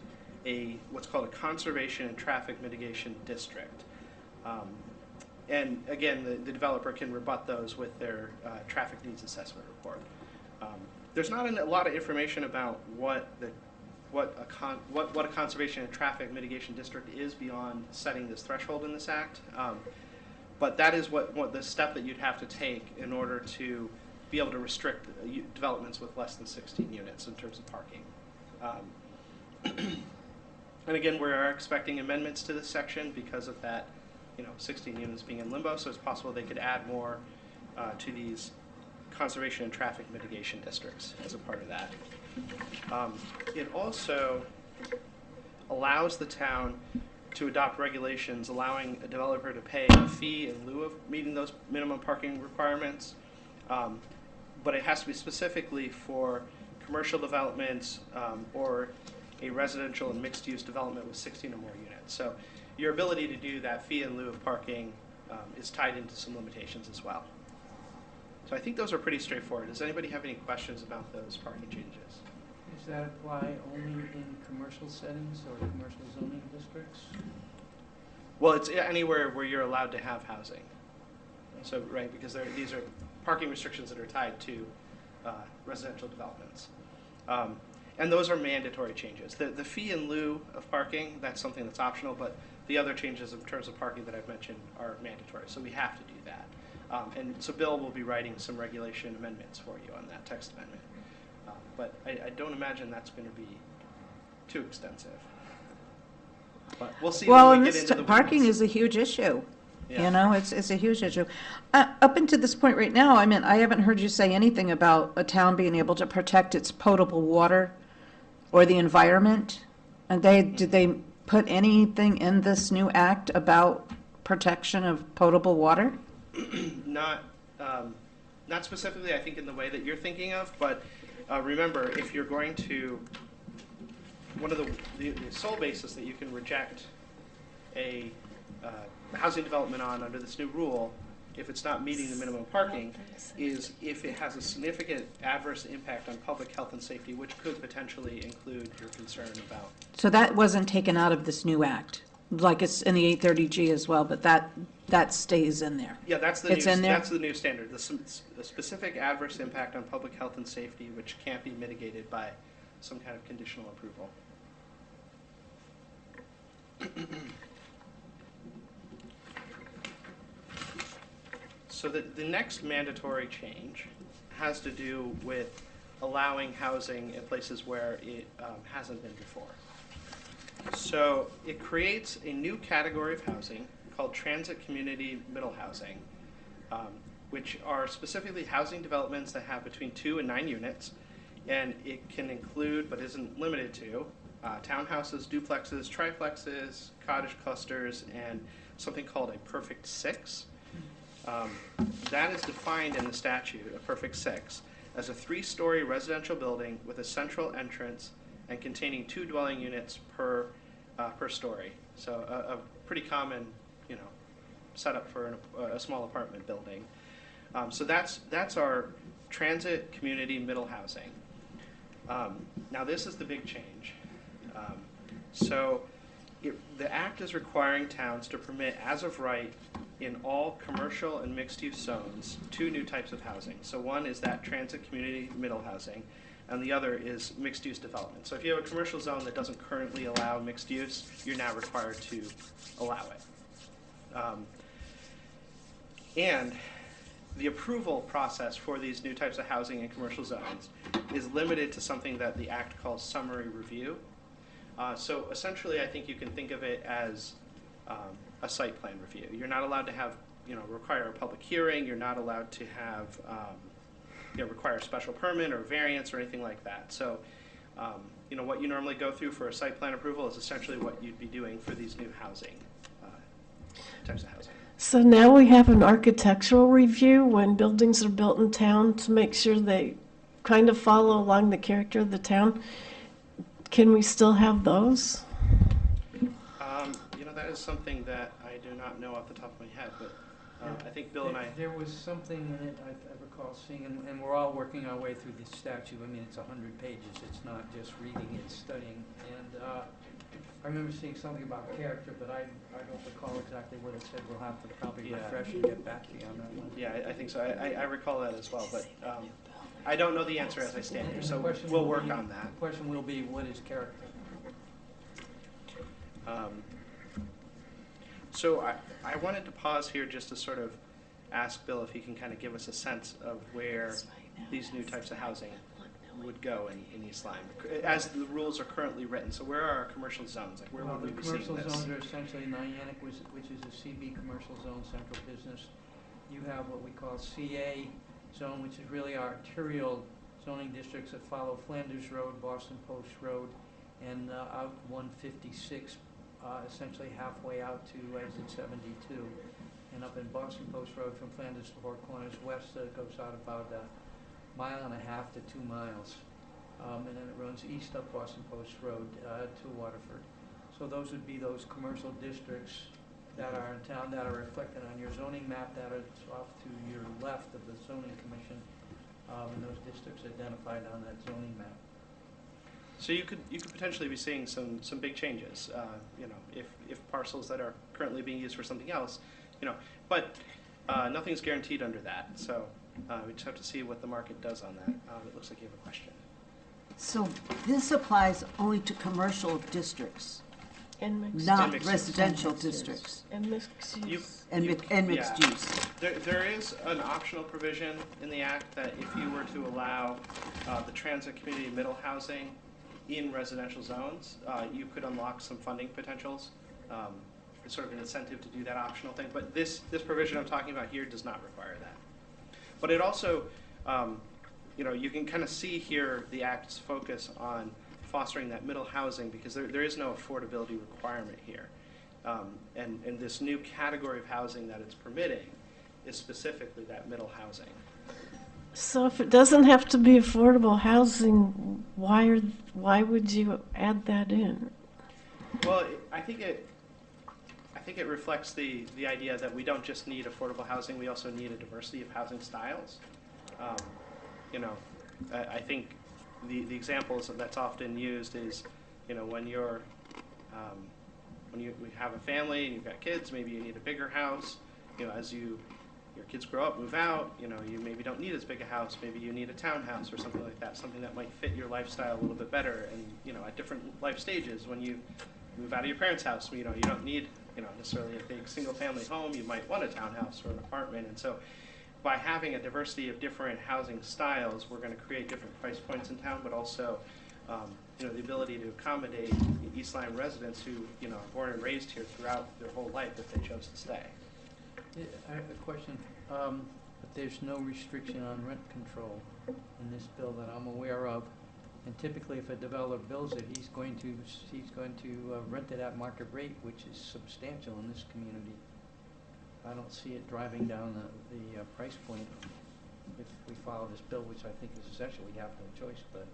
Speaker 3: what's called a conservation and traffic mitigation district. And again, the developer can rebut those with their traffic needs assessment report. There's not a lot of information about what a conservation and traffic mitigation district is beyond setting this threshold in this act. But that is what the step that you'd have to take in order to be able to restrict developments with less than 16 units in terms of parking. And again, we are expecting amendments to this section because of that, 16 units being in limbo. So it's possible they could add more to these conservation and traffic mitigation districts as a part of that. It also allows the town to adopt regulations allowing a developer to pay a fee in lieu of meeting those minimum parking requirements, but it has to be specifically for commercial developments or a residential and mixed-use development with 16 or more units. So your ability to do that fee in lieu of parking is tied into some limitations as well. So I think those are pretty straightforward. Does anybody have any questions about those parking changes?
Speaker 9: Does that apply only in commercial settings or commercial zoning districts?
Speaker 3: Well, it's anywhere where you're allowed to have housing. So, right, because these are parking restrictions that are tied to residential developments. And those are mandatory changes. The fee in lieu of parking, that's something that's optional, but the other changes in terms of parking that I've mentioned are mandatory, so we have to do that. And so Bill will be writing some regulation amendments for you on that text amendment. But I don't imagine that's going to be too extensive. But we'll see.
Speaker 2: Well,
Speaker 3: when
Speaker 2: and
Speaker 3: we get
Speaker 2: this
Speaker 3: into the
Speaker 2: parking
Speaker 3: weeds.
Speaker 2: is a huge issue.
Speaker 3: Yeah.
Speaker 2: It's a huge issue. Up until this point right now, I mean, I haven't heard you say anything about a town being able to protect its potable water or the environment. And did they put anything in this new act about protection of potable water?
Speaker 3: Not specifically, I think, in the way that you're thinking of, but remember, if you're going to, one of the sole basis that you can reject a housing development on under this new rule, if it's not meeting the minimum parking, is if it has a significant adverse impact on public health and safety, which could potentially include your concern about.
Speaker 2: So that wasn't taken out of this new act, like it's in the 830G as well, but that stays in there.
Speaker 3: Yeah, that's the
Speaker 2: It's
Speaker 3: new,
Speaker 2: in there?
Speaker 3: that's the new standard. The specific adverse impact on public health and safety, which can't be mitigated by some kind of conditional approval. So the next mandatory change has to do with allowing housing in places where it hasn't been before. So it creates a new category of housing called transit community middle housing, which are specifically housing developments that have between 2 and 9 units, and it can include, but isn't limited to, townhouses, duplexes, triplexes, cottage clusters, and something called a perfect six. That is defined in the statute, a perfect six, as a 3-story residential building with a central entrance and containing 2 dwelling units per story. So a pretty common, setup for a small apartment building. So that's our transit community middle housing. Now this is the big change. The Act is requiring towns to permit, as of right, in all commercial and mixed-use zones, 2 new types of housing. So one is that transit community middle housing, and the other is mixed-use development. So if you have a commercial zone that doesn't currently allow mixed use, you're now required to allow it. And the approval process for these new types of housing in commercial zones is limited to something that the Act calls summary review. So essentially, I think you can think of it as a site plan review. You're not allowed to have, require a public hearing. You're not allowed to have, require a special permit or variance or anything like that. So, what you normally go through for a site plan approval is essentially what you'd be doing for these new housing types of housing.
Speaker 1: So now we have an architectural review when buildings are built in town to make sure they kind of follow along the character of the town. Can we still have those?
Speaker 3: That is something that I do not know off the top of my head, but I think Bill and I...
Speaker 9: There was something in it I recall seeing, and we're all working our way through this statute. I mean, it's 100 pages. It's not just reading, it's studying. And I remember seeing something about character, but I don't recall exactly what it said. We'll have to probably refresh and get back to you on that one.
Speaker 3: Yeah, I think so. I recall that as well, but I don't know the answer as I stand here, so
Speaker 9: question
Speaker 3: we'll
Speaker 9: will
Speaker 3: work
Speaker 9: be-
Speaker 3: on that.
Speaker 9: The question will be, what is character?
Speaker 3: So I wanted to pause here just to sort of ask Bill if he can kind of give us a sense of where these new types of housing would go in East Lyme, as the rules are currently written. So where are our commercial zones? Like, where
Speaker 9: Well,
Speaker 3: would we
Speaker 9: the
Speaker 3: be seeing
Speaker 9: commercial
Speaker 3: this?
Speaker 9: zones are essentially Niantic, which is a CB commercial zone, central business. You have what we call CA zone, which is really arterial zoning districts that follow Flanders Road, Boston Post Road, and out 156, essentially halfway out to exit 72. And up in Boston Post Road from Flanders to Four Corners west, it goes out about 1.5 to 2 miles. And then it runs east up Boston Post Road to Waterford. So those would be those commercial districts that are in town that are reflected on your zoning map that is off to your left of the zoning commission, and those districts identified on that zoning map.
Speaker 3: So you could potentially be seeing some big changes, if parcels that are currently being used for something else, but nothing's guaranteed under that. So we just have to see what the market does on that. It looks like you have a question.
Speaker 6: So this applies only to commercial districts,
Speaker 1: And mixed
Speaker 6: not
Speaker 3: mixed use.
Speaker 6: residential districts,
Speaker 1: And mixed
Speaker 3: You-
Speaker 1: use.
Speaker 6: and mixed
Speaker 3: yeah.
Speaker 6: use.
Speaker 3: There is an optional provision in the Act that if you were to allow the transit community middle housing in residential zones, you could unlock some funding potentials. It's sort of an incentive to do that optional thing. But this provision I'm talking about here does not require that. But it also, you can kind of see here the Act's focus on fostering that middle housing because there is no affordability requirement here. And this new category of housing that it's permitting is specifically that middle housing.
Speaker 1: So if it doesn't have to be affordable housing, why would you add that in?
Speaker 3: Well, I think it reflects the idea that we don't just need affordable housing, we also need a diversity of housing styles. I think the examples that's often used is, when you have a family and you've got kids, maybe you need a bigger house. As your kids grow up, move out, you maybe don't need as big a house. Maybe you need a townhouse or something like that, something that might fit your lifestyle a little bit better. And, at different life stages, when you move out of your parents' house, you don't need, necessarily a big single-family home. You might want a townhouse or an apartment. And so by having a diversity of different housing styles, we're going to create different price points in town, but also the ability to accommodate East Lyme residents who are born and raised here throughout their whole life if they chose to stay.
Speaker 9: I have a question. But there's no restriction on rent control in this bill that I'm aware of. And typically, if a developer builds it, he's going to rent it at market rate, which is substantial in this community. I don't see it driving down the price point if we follow this bill, which I think is essential. We have no choice. But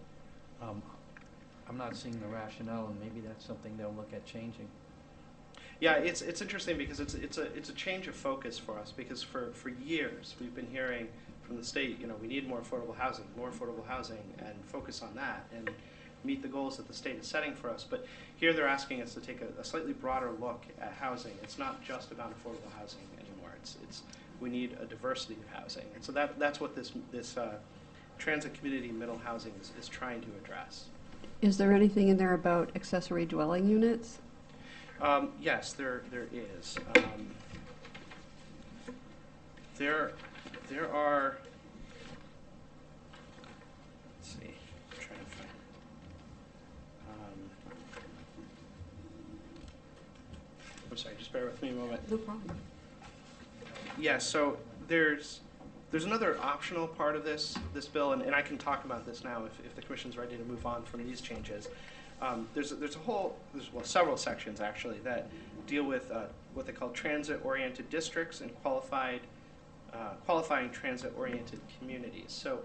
Speaker 9: I'm not seeing the rationale, and maybe that's something they'll look at changing.
Speaker 3: Yeah, it's interesting because it's a change of focus for us, because for years we've been hearing from the state, we need more affordable housing, and focus on that and meet the goals that the state is setting for us. But here they're asking us to take a slightly broader look at housing. It's not just about affordable housing anymore. We need a diversity of housing, and so that's what this transit community middle housing is trying to address.
Speaker 5: Is there anything in there about accessory dwelling units?
Speaker 3: Yes, there is. There are. Let's see. I'm trying to find. I'm sorry. Just bear with me a moment.
Speaker 5: No problem.
Speaker 3: Yeah. So there's another optional part of this bill, and I can talk about this now if the commission's ready to move on from these changes. There's several sections actually that deal with what they call transit-oriented districts and qualifying transit-oriented communities. So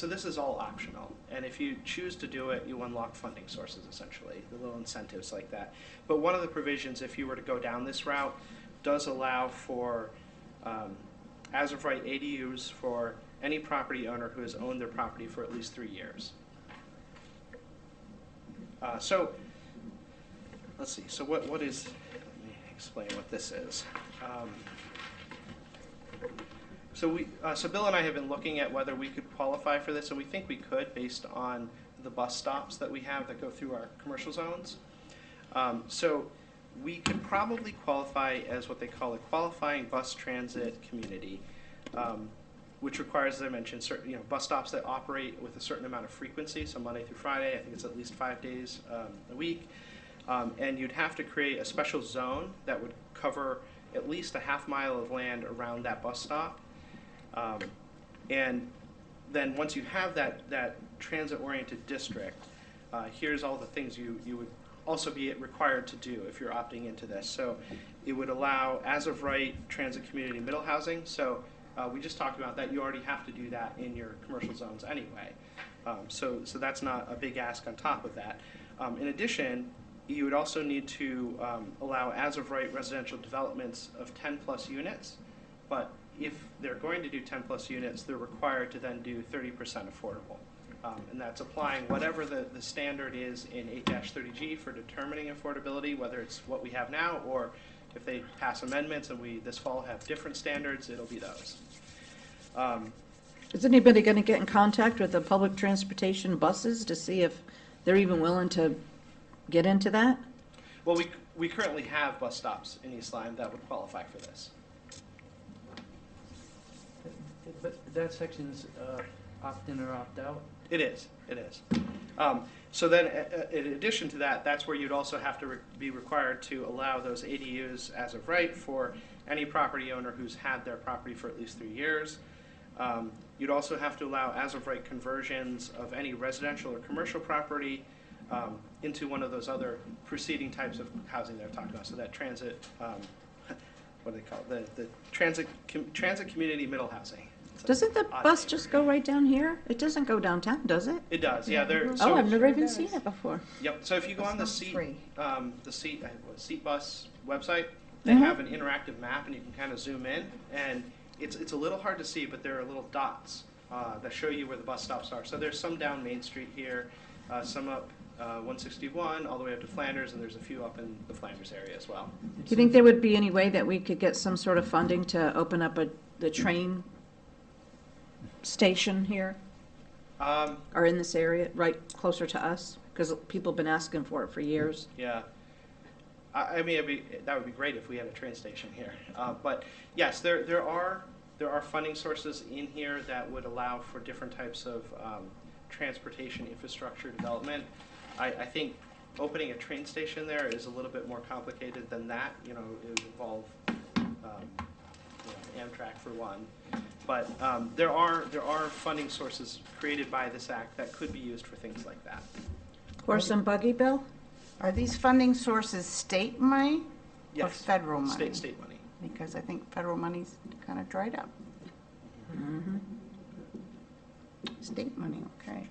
Speaker 3: this is all optional, and if you choose to do it, you unlock funding sources essentially, the little incentives like that. But one of the provisions, if you were to go down this route, does allow for as of right ADUs for any property owner who has owned their property for at least 3 years. So let's see. So what is? Let me explain what this is. So Bill and I have been looking at whether we could qualify for this, and we think we could based on the bus stops that we have that go through our commercial zones. So we could probably qualify as what they call a qualifying bus transit community, which requires, as I mentioned, certain bus stops that operate with a certain amount of frequency, so Monday through Friday. I think it's at least 5 days a week. And you'd have to create a special zone that would cover at least a half mile of land around that bus stop. And then once you have that transit-oriented district, here's all the things you would also be required to do if you're opting into this. So it would allow as of right transit community middle housing. So we just talked about that. You already have to do that in your commercial zones anyway. So that's not a big ask on top of that. In addition, you would also need to allow as of right residential developments of 10 plus units. But if they're going to do 10 plus units, they're required to then do 30% affordable. And that's applying whatever the standard is in 8-30G for determining affordability, whether it's what we have now or if they pass amendments and we this fall have different standards, it'll be those.
Speaker 2: Is anybody going to get in contact with the public transportation buses to see if they're even willing to get into that?
Speaker 3: Well, we currently have bus stops in East Lyme that would qualify for this.
Speaker 9: But that section's opt-in or opt-out?
Speaker 3: It is. So then, in addition to that, that's where you'd also have to be required to allow those ADUs as of right for any property owner who's had their property for at least 3 years. You'd also have to allow as of right conversions of any residential or commercial property into one of those other preceding types of housing that I've talked about. So that transit, what do they call it? The transit community middle housing.
Speaker 2: Doesn't the bus just go right down here? It doesn't go downtown, does it?
Speaker 3: It does, yeah.
Speaker 2: Oh, I've never even seen it before.
Speaker 3: Yep. So if you go on the
Speaker 7: free.
Speaker 3: Seat Bus website, they have an interactive map, and you can kind of zoom in, and it's a little hard to see, but there are little dots that show you where the bus stops are. So there's some down Main Street here, some up 161 all the way up to Flanders, and there's a few up in the Flanders area as well.
Speaker 2: Do you think there would be any way that we could get some sort of funding to open up the train station here? Or in this area, right closer to us? Because people have been asking for it for years.
Speaker 3: Yeah. I mean, that would be great if we had a train station here. But yes, there are funding sources in here that would allow for different types of transportation infrastructure development. I think opening a train station there is a little bit more complicated than that. It would involve Amtrak for one. But there are funding sources created by this act that could be used for things like that.
Speaker 2: Horse and buggy bill?
Speaker 7: Are these funding sources state money or
Speaker 3: Yes.
Speaker 7: federal money?
Speaker 3: State money.
Speaker 7: Because I think federal money's kind of dried up.
Speaker 2: Mm-hmm.
Speaker 7: State money, okay.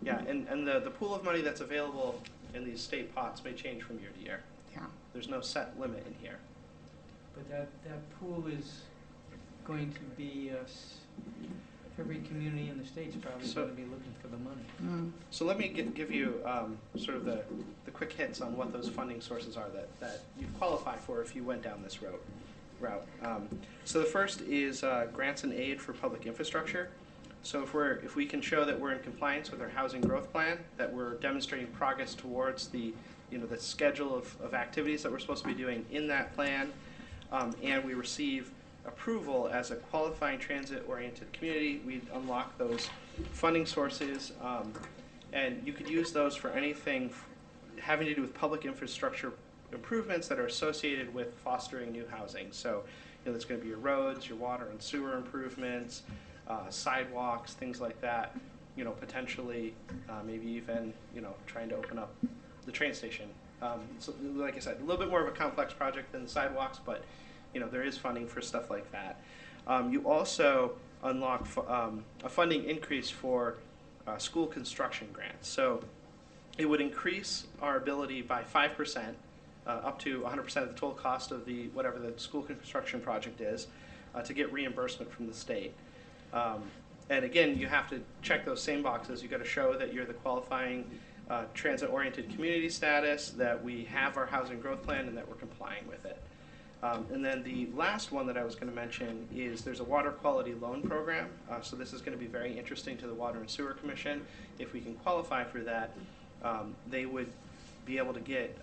Speaker 3: Yeah, and the pool of money that's available in these state pots may change from year to year.
Speaker 7: Yeah.
Speaker 3: There's no set limit in here.
Speaker 9: But that pool is going to be, every community in the state's probably
Speaker 3: So-
Speaker 9: going to be looking for the money.
Speaker 3: So let me give you sort of the quick hits on what those funding sources are that you'd qualify for if you went down this route. So the first is grants and aid for public infrastructure. So if we can show that we're in compliance with our housing growth plan, that we're demonstrating progress towards the schedule of activities that we're supposed to be doing in that plan, and we receive approval as a qualifying transit-oriented community, we'd unlock those funding sources, and you could use those for anything having to do with public infrastructure improvements that are associated with fostering new housing. So, that's going to be your roads, your water and sewer improvements, sidewalks, things like that. Potentially, maybe even, trying to open up the train station. So, like I said, a little bit more of a complex project than the sidewalks, but there is funding for stuff like that. You also unlock a funding increase for school construction grants. So it would increase our ability by 5%, up to 100% of the total cost of whatever the school construction project is, to get reimbursement from the state. And again, you have to check those same boxes. You've got to show that you're the qualifying transit-oriented community status, that we have our housing growth plan, and that we're complying with it. And then the last one that I was going to mention is there's a water quality loan program. So this is going to be very interesting to the Water and Sewer Commission. If we can qualify for that, they would be able to get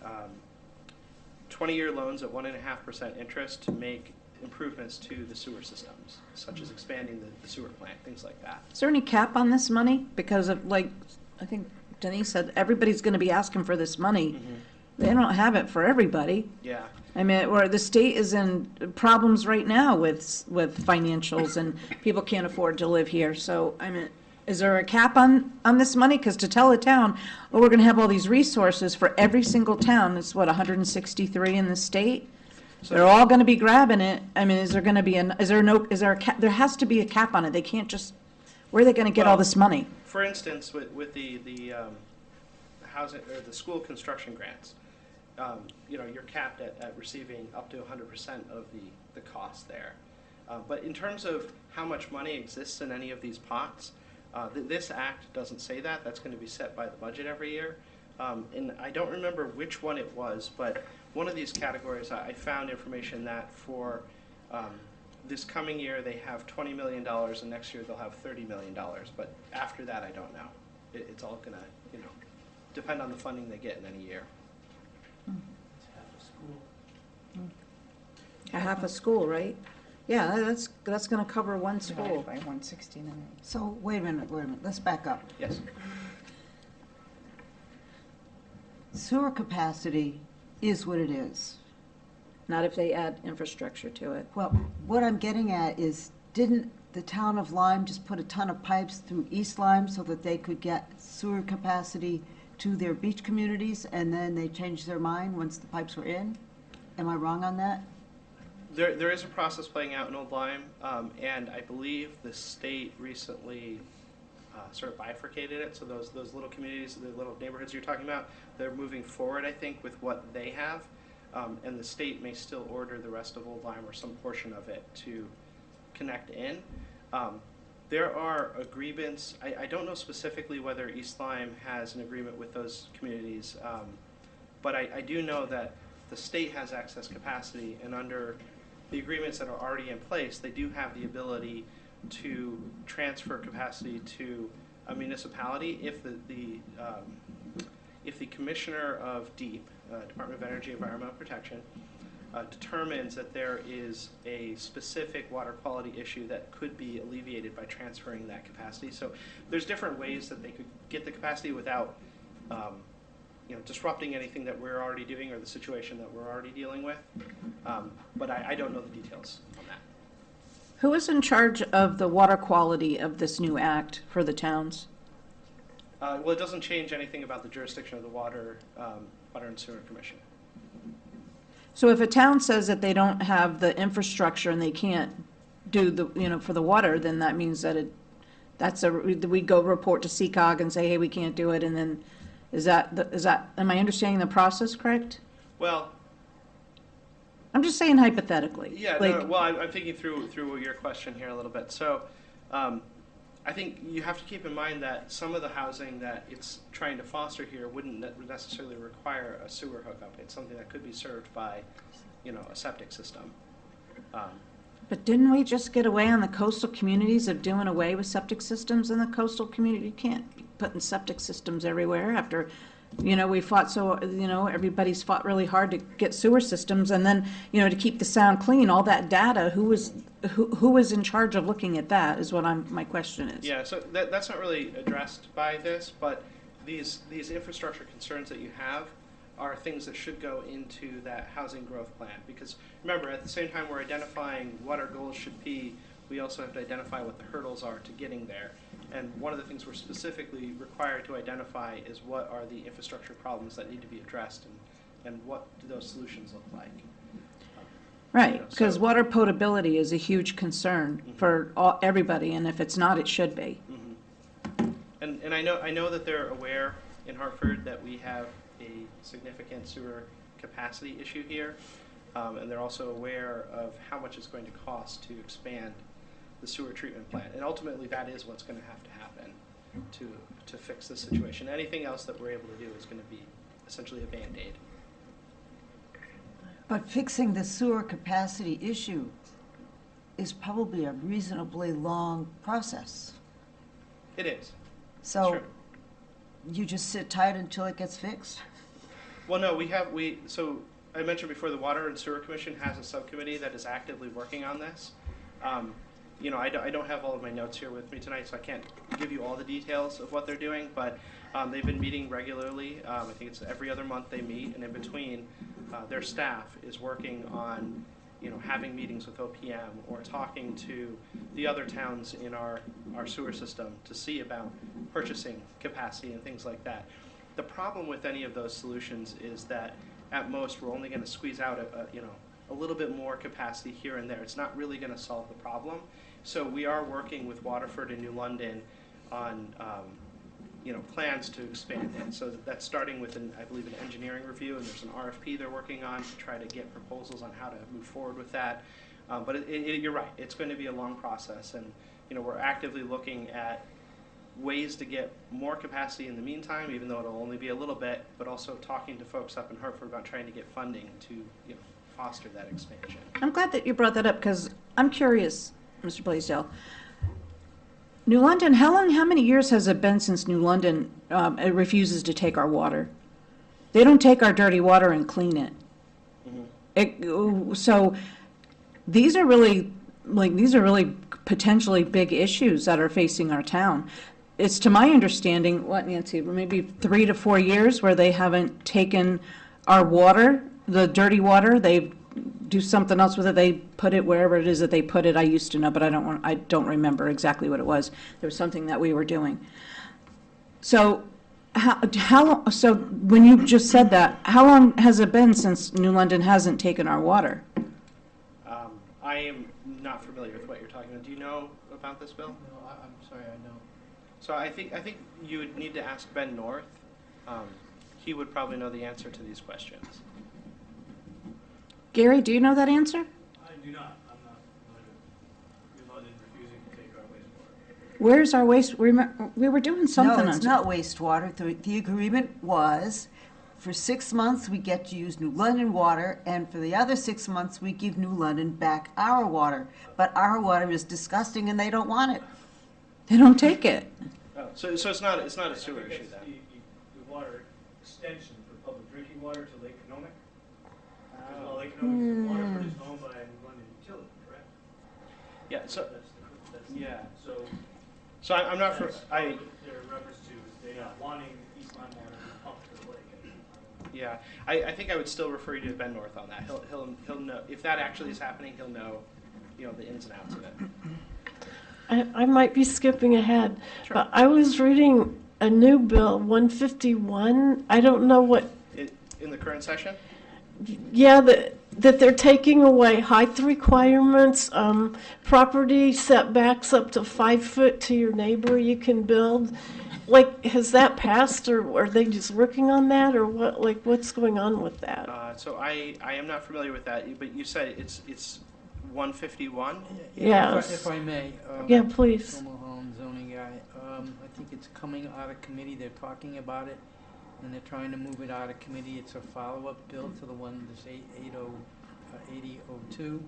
Speaker 3: 20-year loans at 1.5% interest to make improvements to the sewer systems, such as expanding the sewer plant, things like that.
Speaker 2: Is there any cap on this money? Because of, I think Denise said, everybody's going to be asking for this money.
Speaker 3: Mm-hmm.
Speaker 2: They don't have it for everybody.
Speaker 3: Yeah.
Speaker 2: I mean, where the state is in problems right now with financials, and people can't afford to live here. So, I mean, is there a cap on this money? Because to tell a town, oh, we're going to have all these resources for every single town, it's what, 163 in the state?
Speaker 3: So
Speaker 2: They're all going to be grabbing it. I mean, is there going to be there has to be a cap on it. They can't just, where are they going to get all this money?
Speaker 3: For instance, with the housing or the school construction grants, you're capped at receiving up to 100% of the cost there. But in terms of how much money exists in any of these pots, this act doesn't say that. That's going to be set by the budget every year. And I don't remember which one it was, but one of these categories, I found information that for this coming year they have $20 million, and next year they'll have $30 million. But after that, I don't know. It's all going to, depend on the funding they get in any year.
Speaker 2: Half a school, right? Yeah, that's going to cover one
Speaker 7: Divided
Speaker 2: school.
Speaker 7: by 169.
Speaker 6: So, wait a minute, let's back up.
Speaker 3: Yes.
Speaker 6: Sewer capacity is what it is.
Speaker 2: Not if they add infrastructure to it.
Speaker 6: Well, what I'm getting at is, didn't the town of Lyme just put a ton of pipes through East Lyme so that they could get sewer capacity to their beach communities, and then they changed their mind once the pipes were in? Am I wrong on that?
Speaker 3: There is a process playing out in Old Lyme, and I believe the state recently sort of bifurcated it. So those little communities, the little neighborhoods you're talking about, they're moving forward, I think, with what they have. And the state may still order the rest of Old Lyme or some portion of it to connect in. There are agreements. I don't know specifically whether East Lyme has an agreement with those communities, but I do know that the state has excess capacity, and under the agreements that are already in place, they do have the ability to transfer capacity to a municipality if the commissioner of DEEP, Department of Energy Environmental Protection, determines that there is a specific water quality issue that could be alleviated by transferring that capacity. So there's different ways that they could get the capacity without disrupting anything that we're already doing or the situation that we're already dealing with. But I don't know the details on that.
Speaker 2: Who is in charge of the water quality of this new act for the towns?
Speaker 3: Well, it doesn't change anything about the jurisdiction of the Water and Sewer Commission.
Speaker 2: So if a town says that they don't have the infrastructure and they can't do for the water, then that means that That's we go report to CCOG and say, hey, we can't do it, and then, is that, am I understanding the process correct?
Speaker 3: Well,
Speaker 2: I'm just saying hypothetically.
Speaker 3: yeah,
Speaker 2: Like,
Speaker 3: no, well, I'm thinking through your question here a little bit. So, I think you have to keep in mind that some of the housing that it's trying to foster here wouldn't necessarily require a sewer hookup. It's something that could be served by, a septic system.
Speaker 2: But didn't we just get away on the coastal communities of doing away with septic systems in the coastal community? You can't be putting septic systems everywhere after, we fought everybody's fought really hard to get sewer systems, and then, to keep the sound clean, all that data, who was in charge of looking at that is what my question is.
Speaker 3: Yeah, so that's not really addressed by this, but these infrastructure concerns that you have are things that should go into that housing growth plan. Because remember, at the same time we're identifying what our goals should be, we also have to identify what the hurdles are to getting there. And one of the things we're specifically required to identify is what are the infrastructure problems that need to be addressed, and what do those solutions look like.
Speaker 2: Right, because
Speaker 3: so-
Speaker 2: water potability is a huge concern for everybody, and if it's not, it should be.
Speaker 3: And I know that they're aware in Hartford that we have a significant sewer capacity issue here, and they're also aware of how much it's going to cost to expand the sewer treatment plant. And ultimately, that is what's going to have to happen to fix this situation. Anything else that we're able to do is going to be essentially a Band-Aid.
Speaker 6: But fixing the sewer capacity issue is probably a reasonably long process.
Speaker 3: It is.
Speaker 6: So
Speaker 3: Sure.
Speaker 6: you just sit tight until it gets fixed?
Speaker 3: Well, no, so I mentioned before, the Water and Sewer Commission has a subcommittee that is actively working on this. I don't have all of my notes here with me tonight, so I can't give you all the details of what they're doing, but they've been meeting regularly. I think it's every other month they meet, and in between, their staff is working on, having meetings with OPM or talking to the other towns in our sewer system to see about purchasing capacity and things like that. The problem with any of those solutions is that at most we're only going to squeeze out a little bit more capacity here and there. It's not really going to solve the problem. So we are working with Waterford and New London on plans to expand it. So that's starting with I believe an engineering review, and there's an RFP they're working on to try to get proposals on how to move forward with that. But you're right, it's going to be a long process, and we're actively looking at ways to get more capacity in the meantime, even though it'll only be a little bit, but also talking to folks up in Hartford about trying to get funding to foster that expansion.
Speaker 2: I'm glad that you brought that up, because I'm curious, Mr. Blaisdell. New London, how many years has it been since New London it refuses to take our water? They don't take our dirty water and clean it. So these are really potentially big issues that are facing our town. It's to my understanding, Nancy, maybe 3 to 4 years where they haven't taken our water, the dirty water, they do something else with it, they put it wherever it is that they put it. I used to know, but I don't remember exactly what it was. There was something that we were doing. So so when you just said that, how long has it been since New London hasn't taken our water?
Speaker 3: I am not familiar with what you're talking about. Do you know about this, Bill?
Speaker 4: No, I'm sorry, I know.
Speaker 3: So I think you would need to ask Ben North. He would probably know the answer to these questions.
Speaker 2: Gary, do you know that answer?
Speaker 10: I do not. I'm not familiar with New London refusing to take our wastewater.
Speaker 2: Where's our waste? We were doing something
Speaker 6: No,
Speaker 2: on
Speaker 6: it's not wastewater. The agreement was, for 6 months, we get to use New London water, and for the other 6 months, we give New London back our water. But our water is disgusting, and they don't want it.
Speaker 2: They don't take it.
Speaker 3: Oh, so it's not a sewer
Speaker 10: I
Speaker 3: issue
Speaker 10: think it's
Speaker 3: then.
Speaker 10: the water extension for public drinking water to Lake Canomic. Well, Lake Canomic water is owned by New London Utility, correct?
Speaker 3: Yeah. So
Speaker 10: That's
Speaker 3: yeah.
Speaker 10: So
Speaker 3: I'm not for
Speaker 10: that's
Speaker 3: I.
Speaker 10: what their reference to is they not wanting East Lyme water to be pumped to the lake.
Speaker 3: Yeah, I think I would still refer you to Ben North on that. He'll know if that actually is happening. He'll know, the ins and outs of it.
Speaker 1: I might be skipping ahead, but I was reading a new bill, 151. I don't know what,
Speaker 3: In the current session.
Speaker 1: yeah, that they're taking away height requirements, property setbacks up to 5 foot to your neighbor you can build. Like, has that passed, or are they just working on that, or what, like, what's going on with that?
Speaker 3: So I am not familiar with that, but you said it's 151?
Speaker 1: Yes.
Speaker 9: If I may.
Speaker 1: Yeah, please.
Speaker 9: Phil Mulholland, zoning guy. I think it's coming out of committee. They're talking about it, and they're trying to move it out of committee. It's a follow-up bill to the one that's 8002,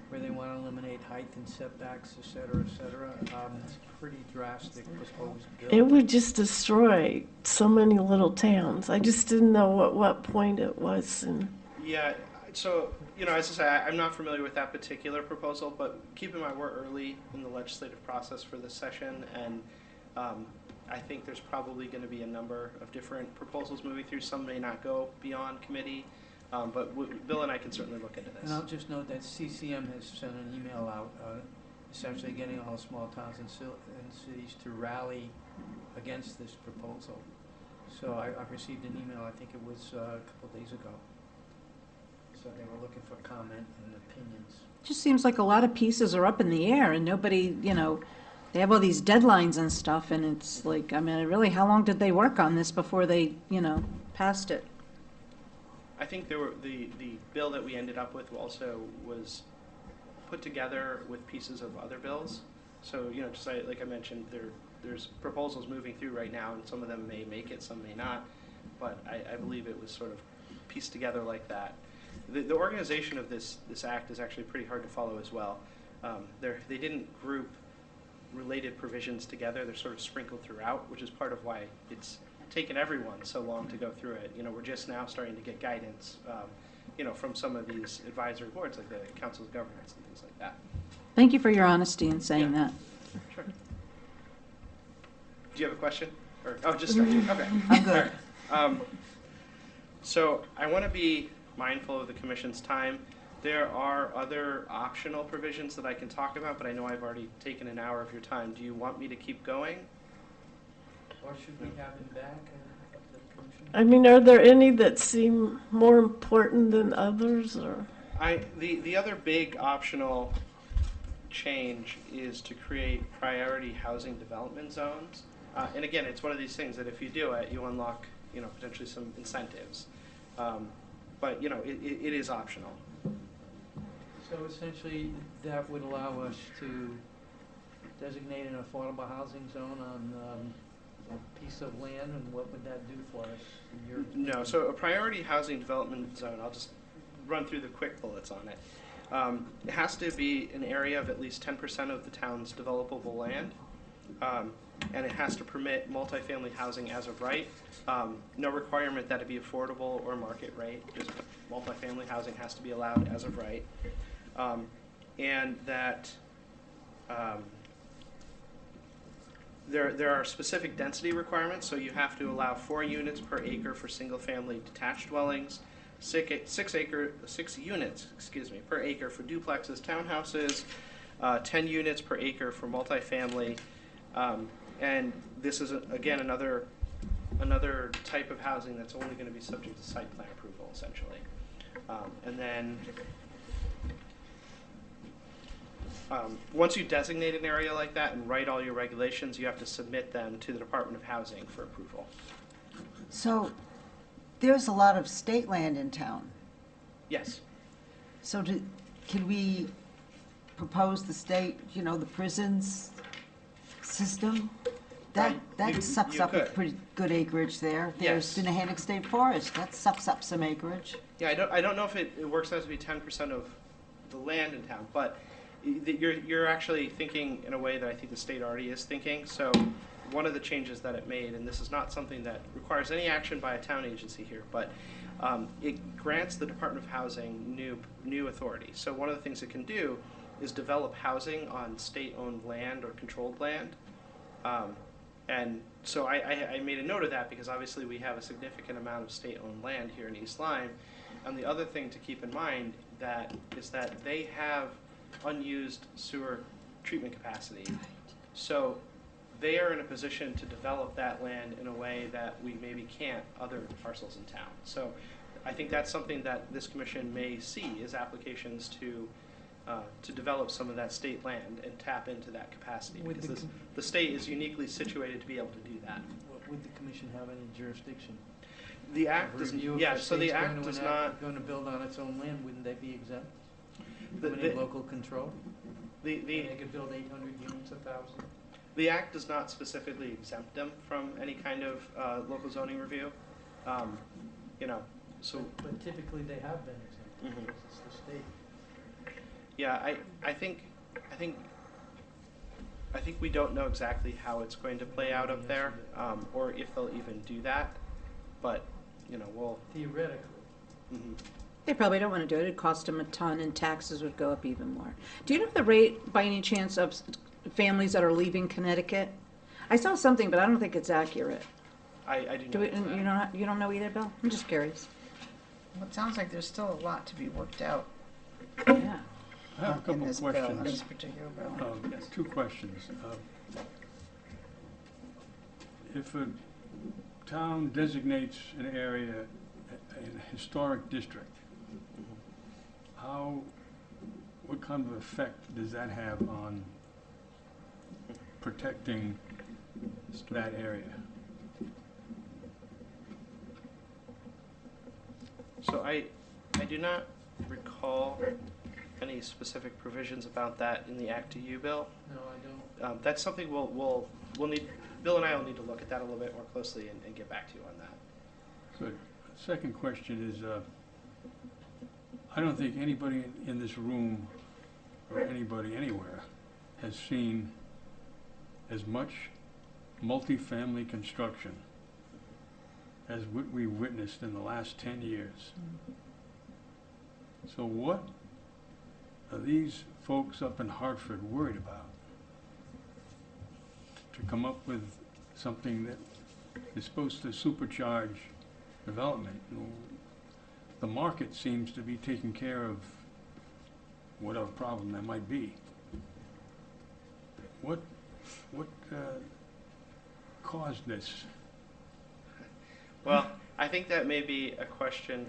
Speaker 9: where they want to eliminate height and setbacks, et cetera, et cetera. It's a pretty drastic proposed bill.
Speaker 1: It would just destroy so many little towns. I just didn't know at what point it was. And
Speaker 3: Yeah, so, as I say, I'm not familiar with that particular proposal, but keep in mind, we're early in the legislative process for this session, and I think there's probably going to be a number of different proposals moving through. Some may not go beyond committee, but Bill and I can certainly look into
Speaker 9: And
Speaker 3: this.
Speaker 9: I'll just note that CCM has sent an email out, essentially getting all small towns and cities to rally against this proposal. So I've received an email, I think it was a couple days ago. So they were looking for comment and opinions.
Speaker 2: Just seems like a lot of pieces are up in the air and nobody, they have all these deadlines and stuff, and it's like, I mean, really, how long did they work on this before they, passed it?
Speaker 3: I think there were the bill that we ended up with also was put together with pieces of other bills. So, just like I mentioned, there's proposals moving through right now, and some of them may make it, some may not. But I believe it was sort of pieced together like that. The organization of this act is actually pretty hard to follow as well. They didn't group related provisions together. They're sort of sprinkled throughout, which is part of why it's taken everyone so long to go through it. We're just now starting to get guidance, from some of these advisory boards, like the Council of Governments and things like that.
Speaker 2: Thank you for your honesty in saying that.
Speaker 3: Sure. Do you have a question? Or just starting? Okay.
Speaker 6: I'm good.
Speaker 3: All right. So I want to be mindful of the Commission's time. There are other optional provisions that I can talk about, but I know I've already taken an hour of your time. Do you want me to keep going?
Speaker 9: Or should we have him back to the commission?
Speaker 1: I mean, are there any that seem more important than others, or?
Speaker 3: The other big optional change is to create priority housing development zones. And again, it's one of these things that if you do it, you unlock, potentially some incentives. But, it is optional.
Speaker 9: So essentially, that would allow us to designate an affordable housing zone on a piece of land, and what would that do for us? In your
Speaker 3: No, so a priority housing development zone, I'll just run through the quick bullets on it. It has to be an area of at least 10% of the town's developable land, and it has to permit multifamily housing as of right. No requirement that it be affordable or market rate, just multifamily housing has to be allowed as of right. And that there are specific density requirements, so you have to allow 4 units per acre for single-family detached dwellings, 6 units, per acre for duplexes, townhouses, 10 units per acre for multifamily, and this is again another type of housing that's only going to be subject to site plan approval, essentially, and then. Once you designate an area like that and write all your regulations, you have to submit them to the Department of Housing for approval.
Speaker 6: So there's a lot of state land in town.
Speaker 3: Yes.
Speaker 6: So can we propose the state, the prisons system? That
Speaker 3: You
Speaker 6: sucks up a
Speaker 3: could.
Speaker 6: pretty good acreage there. There's
Speaker 3: Yes.
Speaker 6: the Nahannick State Forest, that sucks up some acreage.
Speaker 3: Yeah, I don't know if it works out to be 10% of the land in town, but you're actually thinking in a way that I think the state already is thinking. So one of the changes that it made, and this is not something that requires any action by a town agency here, but it grants the Department of Housing new authority. So one of the things it can do is develop housing on state-owned land or controlled land. And so I made a note of that because obviously we have a significant amount of state-owned land here in East Lyme. And the other thing to keep in mind is that they have unused sewer treatment capacity. So they are in a position to develop that land in a way that we maybe can't other parcels in town. So I think that's something that this commission may see is applications to develop some of that state land and tap into that capacity,
Speaker 9: Would
Speaker 3: because
Speaker 9: the
Speaker 3: the state is uniquely situated to be able to do that.
Speaker 9: Would the commission have any jurisdiction?
Speaker 3: The act does,
Speaker 9: Review if
Speaker 3: yeah,
Speaker 9: the
Speaker 3: so the
Speaker 9: state's
Speaker 3: act does not,
Speaker 9: Going to build on its own land, wouldn't they be exempt
Speaker 3: the,
Speaker 9: from any
Speaker 3: the,
Speaker 9: local control?
Speaker 3: the,
Speaker 9: And
Speaker 3: the,
Speaker 9: they could build 800 units, 1,000?
Speaker 3: the act does not specifically exempt them from any kind of local zoning review. You know, so,
Speaker 9: But typically they have been exempt,
Speaker 3: Mhm.
Speaker 9: because it's the state.
Speaker 3: yeah, I think we don't know exactly how it's going to play out up there, or if they'll even do that, but, you know, we'll,
Speaker 9: Theoretically.
Speaker 3: mhm.
Speaker 2: They probably don't want to do it. It'd cost them a ton, and taxes would go up even more. Do you know the rate, by any chance, of families that are leaving Connecticut? I saw something, but I don't think it's accurate.
Speaker 3: I do
Speaker 2: Do
Speaker 3: not
Speaker 2: we,
Speaker 3: know that.
Speaker 2: you don't know either, Bill? I'm just curious.
Speaker 7: Well, it sounds like there's still a lot to be worked out
Speaker 2: Yeah.
Speaker 8: I have a
Speaker 7: in
Speaker 8: couple of
Speaker 7: this bill, in
Speaker 8: questions.
Speaker 7: this particular bill.
Speaker 8: Two questions. If a town designates an area a historic district, what kind of effect does that have on protecting that area?
Speaker 3: So I do not recall any specific provisions about that in the Act to You bill.
Speaker 9: No, I don't.
Speaker 3: That's something we'll need, Bill and I will need to look at that a little bit more closely and get back to you on that.
Speaker 8: Good. Second question is, I don't think anybody in this room or anybody anywhere has seen as much multifamily construction as what we witnessed in the last 10 years. So what are these folks up in Hartford worried about? To come up with something that is supposed to supercharge development. The market seems to be taking care of whatever problem there might be. What caused this?
Speaker 3: Well, I think that may be a question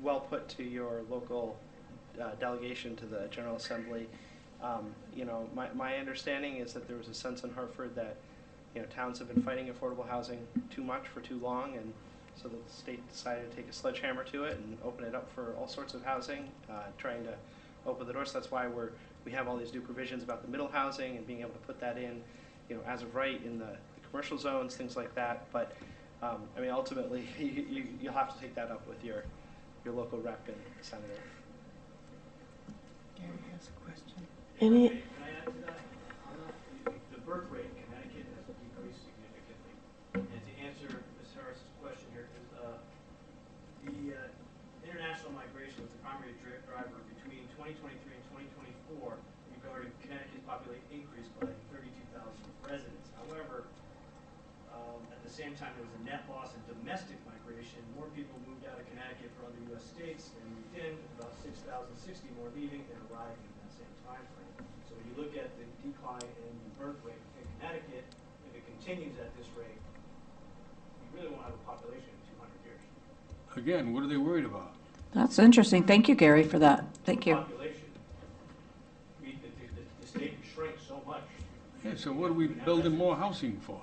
Speaker 3: well put to your local delegation to the General Assembly. You know, my understanding is that there was a sense in Hartford that, you know, towns have been fighting affordable housing too much for too long, and so the state decided to take a sledgehammer to it and open it up for all sorts of housing, trying to open the doors. That's why we have all these new provisions about the middle housing and being able to put that in, you know, as of right in the commercial zones, things like that. But I mean, ultimately, you'll have to take that up with your local rep and senator.
Speaker 7: Gary has a question.
Speaker 1: Any,
Speaker 10: Can I add to that? The birth rate in Connecticut has decreased significantly. And to answer Ms. Harris's question here, the international migration was the primary driver between 2023 and 2024 regarding Connecticut's population increase by 32,000 residents. However, at the same time, there was a net loss in domestic migration. More people moved out of Connecticut for other U.S. states than moved in, about 6,060 more leaving than arriving in that same time frame. So when you look at the decline in the birth rate in Connecticut, if it continues at this rate, we really won't have a population in 200 years.
Speaker 8: Again, what are they worried about?
Speaker 2: That's interesting. Thank you, Gary, for that. Thank you.
Speaker 10: Population, the state shrank so much.
Speaker 8: Yeah, so what are we building more housing for?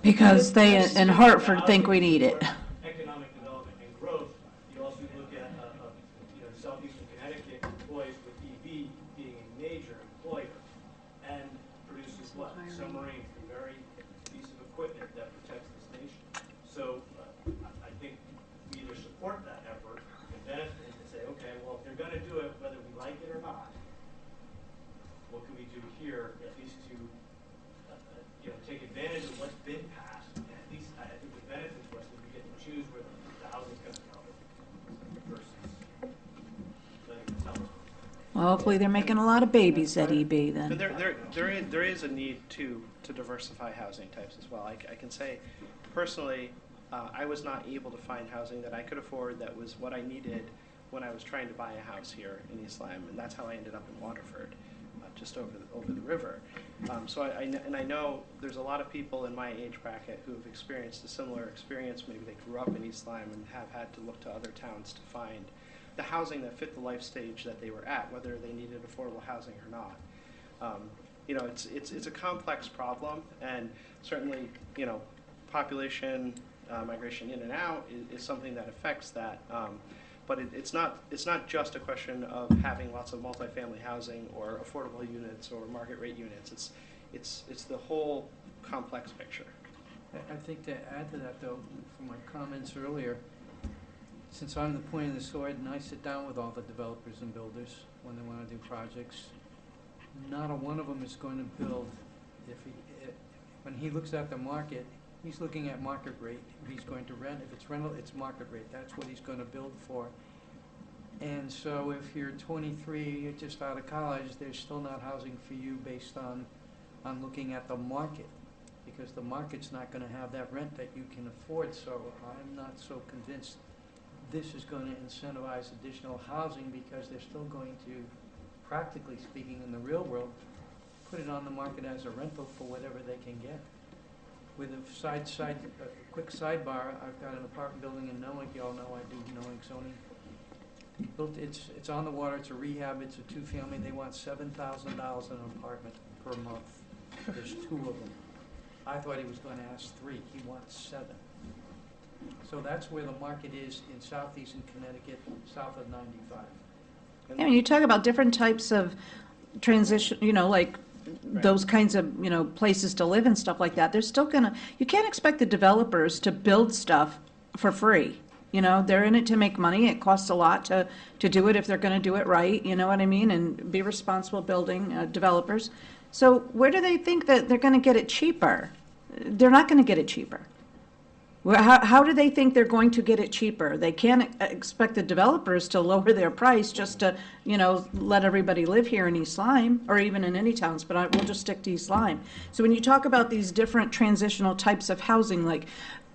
Speaker 2: Because they in Hartford think we need it.
Speaker 10: Economic development and growth, you also look at, southeastern Connecticut employs with EV being a major employer and produces what? Submarines, the very piece of equipment that protects this nation. So I think we either support that effort and benefit and say, okay, well, if they're gonna do it, whether we like it or not, what can we do here, at least to take advantage of what's been passed, and at least I think the benefit to us is we get to choose where the housing's gonna go versus letting them tell us.
Speaker 2: Well, hopefully they're making a lot of babies at EB
Speaker 3: But
Speaker 2: then.
Speaker 3: there is a need to diversify housing types as well. I can say personally, I was not able to find housing that I could afford that was what I needed when I was trying to buy a house here in East Lyme, and that's how I ended up in Waterford, just over the river. And I know there's a lot of people in my age bracket who have experienced a similar experience. Maybe they grew up in East Lyme and have had to look to other towns to find the housing that fit the life stage that they were at, whether they needed affordable housing or not. It's a complex problem, and certainly, population migration in and out is something that affects that. But it's not just a question of having lots of multifamily housing or affordable units or market rate units. It's the whole complex picture.
Speaker 9: I think to add to that, though, from my comments earlier, since I'm the point of the sword and I sit down with all the developers and builders when they want to do projects, not a one of them is going to build when he looks at the market. He's looking at market rate. If he's going to rent, if it's rental, it's market rate. That's what he's going to build for. And so if you're 23, you're just out of college, there's still not housing for you based on looking at the market, because the market's not going to have that rent that you can afford. So I'm not so convinced this is going to incentivize additional housing, because they're still going to, practically speaking, in the real world, put it on the market as a rental for whatever they can get. With a quick sidebar, I've got an apartment building in Noack. You all know I do Noack zoning. It's on the water. It's a rehab. It's a two-family. They want $7,000 an apartment per month. There's 2 of them. I thought he was going to ask 3. He wants 7. So that's where the market is in southeastern Connecticut, south of 95.
Speaker 2: I mean, you talk about different types of transition, like those kinds of, places to live and stuff like that. They're still you can't expect the developers to build stuff for free. They're in it to make money. It costs a lot to do it if they're going to do it right, you know what I mean, and be responsible building developers. So where do they think that they're going to get it cheaper? They're not going to get it cheaper. Well, how do they think they're going to get it cheaper? They can't expect the developers to lower their price just to, let everybody live here in East Lyme, or even in any towns, but we'll just stick to East Lyme. So when you talk about these different transitional types of housing, like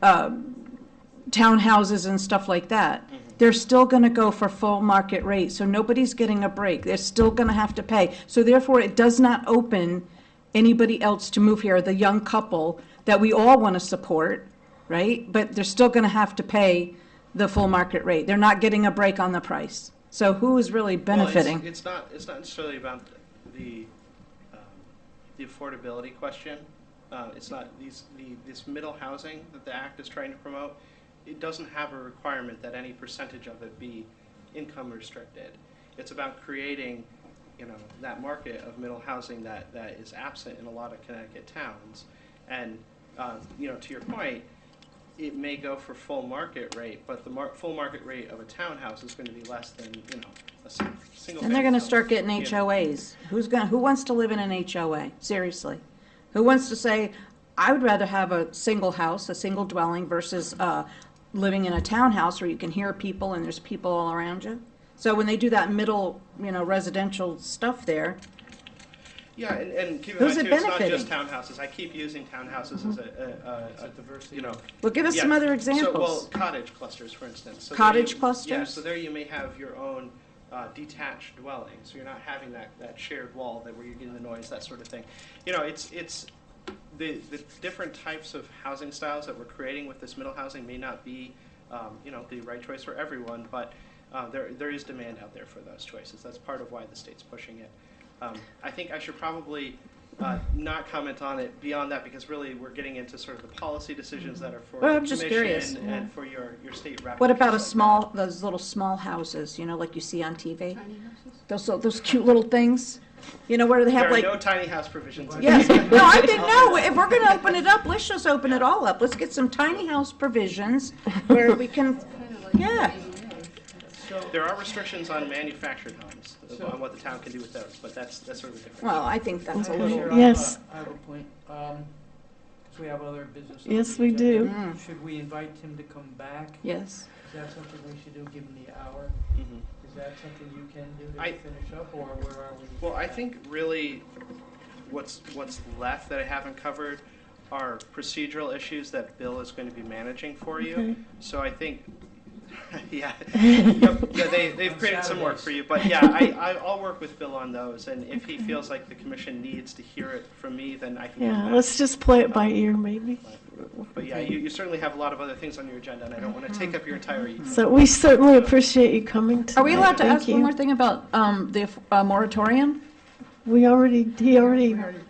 Speaker 2: townhouses and stuff like that, they're still going to go for full market rate. So nobody's getting a break. They're still going to have to pay. So therefore, it does not open anybody else to move here, the young couple that we all want to support, right? But they're still going to have to pay the full market rate. They're not getting a break on the price. So who is really benefiting?
Speaker 3: Well, it's not necessarily about the affordability question. It's not this middle housing that the Act is trying to promote. It doesn't have a requirement that any percentage of it be income restricted. It's about creating, that market of middle housing that is absent in a lot of Connecticut towns. And to your point, it may go for full market rate, but the full market rate of a townhouse is going to be less than a single.
Speaker 2: And they're going to start getting HOAs. Who wants to live in an HOA? Seriously, who wants to say, I would rather have a single house, a single dwelling, versus living in a townhouse where you can hear people and there's people all around you? So when they do that middle, residential stuff there.
Speaker 3: Yeah, and keep in
Speaker 2: Who's
Speaker 3: mind
Speaker 2: it
Speaker 3: too, it's not
Speaker 2: benefiting?
Speaker 3: just townhouses. I keep using townhouses as a
Speaker 9: diversity.
Speaker 2: Well, give us some other examples.
Speaker 3: So, cottage clusters, for instance. So
Speaker 2: Cottage clusters?
Speaker 3: Yeah, so there you may have your own detached dwelling, so you're not having that shared wall where you're getting the noise, that sort of thing. It's the different types of housing styles that we're creating with this middle housing may not be, the right choice for everyone, but there is demand out there for those choices. That's part of why the state's pushing it. I think I should probably not comment on it beyond that, because really we're getting into sort of the policy decisions that are for
Speaker 2: Well,
Speaker 3: the
Speaker 2: I'm just curious.
Speaker 3: commission and for your state rep.
Speaker 2: What about
Speaker 3: and things like
Speaker 2: those little small houses, like you see on TV? Those cute little things, where they
Speaker 3: that.
Speaker 2: have
Speaker 3: There are
Speaker 2: like.
Speaker 3: no tiny house provisions. in
Speaker 2: Yes,
Speaker 3: this.
Speaker 2: no, I think, no, if we're going to open it up, let's just open it all up. Let's get some tiny house provisions where we can, yeah.
Speaker 3: There are restrictions on manufactured homes, on what the town can do with those, but that's sort of a different.
Speaker 2: Well, I think that's a
Speaker 1: Okay.
Speaker 2: little.
Speaker 1: Yes.
Speaker 9: I have a point. Because we have other business. on
Speaker 1: Yes,
Speaker 9: the
Speaker 1: we
Speaker 9: agenda.
Speaker 2: do.
Speaker 9: Should we invite him to come back?
Speaker 2: Yes.
Speaker 9: Is that something we should do, give him the hour?
Speaker 3: Mhm.
Speaker 9: Is that something you can do to
Speaker 3: I-
Speaker 9: finish up, or where are we?
Speaker 3: Well, I think really what's left that I haven't covered are procedural issues that Bill is going to be managing for you.
Speaker 1: Okay.
Speaker 3: So I think Yeah, Yep. Yeah, they've created some work for you, but yeah, I'll work with Bill on those, and if he feels like the commission needs to hear it from me, then I can. come
Speaker 1: Yeah,
Speaker 3: back.
Speaker 1: let's just play it by ear, maybe.
Speaker 3: But yeah, you certainly have a lot of other things on your agenda, and I don't want to take up your entire evening.
Speaker 1: So we certainly appreciate you coming tonight.
Speaker 2: Are we allowed to
Speaker 1: Thank
Speaker 2: ask one
Speaker 1: you.
Speaker 2: more thing about the moratorium?
Speaker 1: He already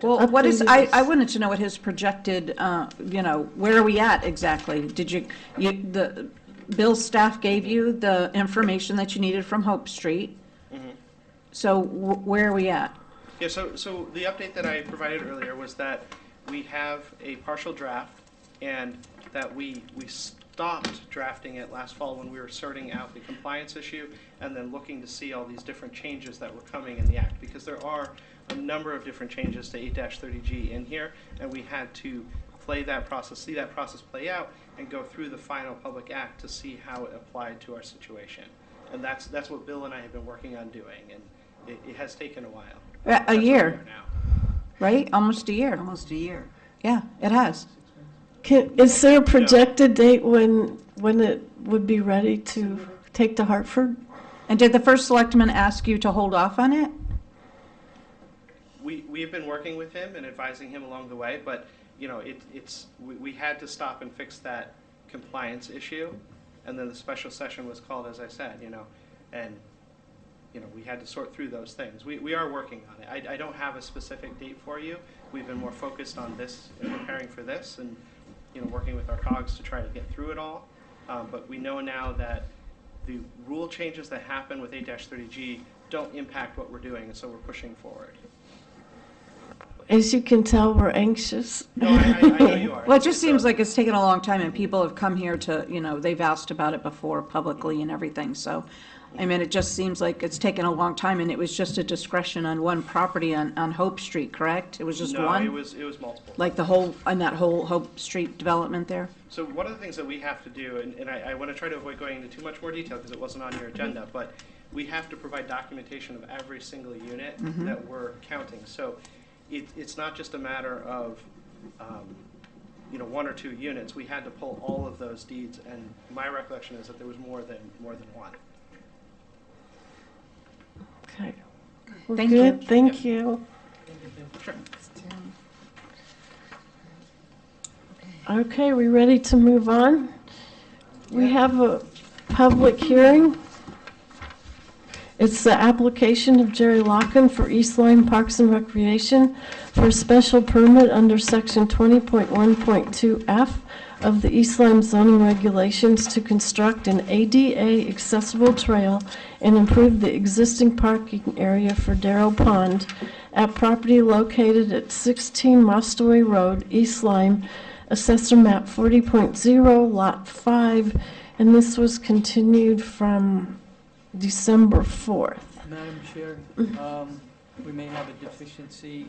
Speaker 2: Well, what is,
Speaker 1: updated
Speaker 2: I
Speaker 1: us.
Speaker 2: wanted to know what his projected, where are we at exactly? Bill's staff gave you the information that you needed from Hope Street.
Speaker 3: Mhm.
Speaker 2: So where are we at?
Speaker 3: Yeah, so the update that I provided earlier was that we have a partial draft, and that we stopped drafting it last fall when we were sorting out the compliance issue and then looking to see all these different changes that were coming in the act, because there are a number of different changes to 8-30G in here, and we had to play that process, see that process play out, and go through the final public act to see how it applied to our situation. And that's what Bill and I have been working on doing, and it has taken a while. That's where we
Speaker 2: year,
Speaker 3: are now.
Speaker 2: right? Almost a year.
Speaker 6: Almost a year.
Speaker 2: Yeah, it has.
Speaker 1: Is there a projected date when it would be ready to take to Hartford?
Speaker 2: And did the first selectman ask you to hold off on it?
Speaker 3: We have been working with him and advising him along the way, but we had to stop and fix that compliance issue, and then the special session was called, as I said, and we had to sort through those things. We are working on it. I don't have a specific date for you. We've been more focused on this and preparing for this, and working with our cogs to try to get through it all. But we know now that the rule changes that happen with 8-30G don't impact what we're doing, and so we're pushing forward.
Speaker 1: As you can tell, we're anxious.
Speaker 3: No, I know you are.
Speaker 2: Well, it just seems like it's taken a long time, and people have come here to, they've asked about it before publicly and everything, so, it just seems like it's taken a long time, and it was just a discretion on one property on Hope Street, correct? It was just one?
Speaker 3: No, it was multiple.
Speaker 2: Like that whole Hope Street development there?
Speaker 3: So one of the things that we have to do, and I want to try to avoid going into too much more detail because it wasn't on your agenda, but we have to provide documentation of every single unit that we're counting. So it's not just a matter of one or two units. We had to pull all of those deeds, and my recollection is that there was more than one.
Speaker 1: Okay. We're
Speaker 2: Thank
Speaker 1: good.
Speaker 2: you.
Speaker 1: Thank you.
Speaker 3: Sure.
Speaker 1: Okay, we ready to move on? We have a public hearing. It's the application of Jerry Locken for East Lyme Parks and Recreation for a special permit under section 20.1.2F of the East Lyme zoning regulations to construct an ADA accessible trail and improve the existing parking area for Darrow Pond at property located at 16 Mostoy Road, East Lyme, Assessor Map 40.0, Lot 5, and this was continued from December 4th.
Speaker 9: Madam Chair, we may have a deficiency.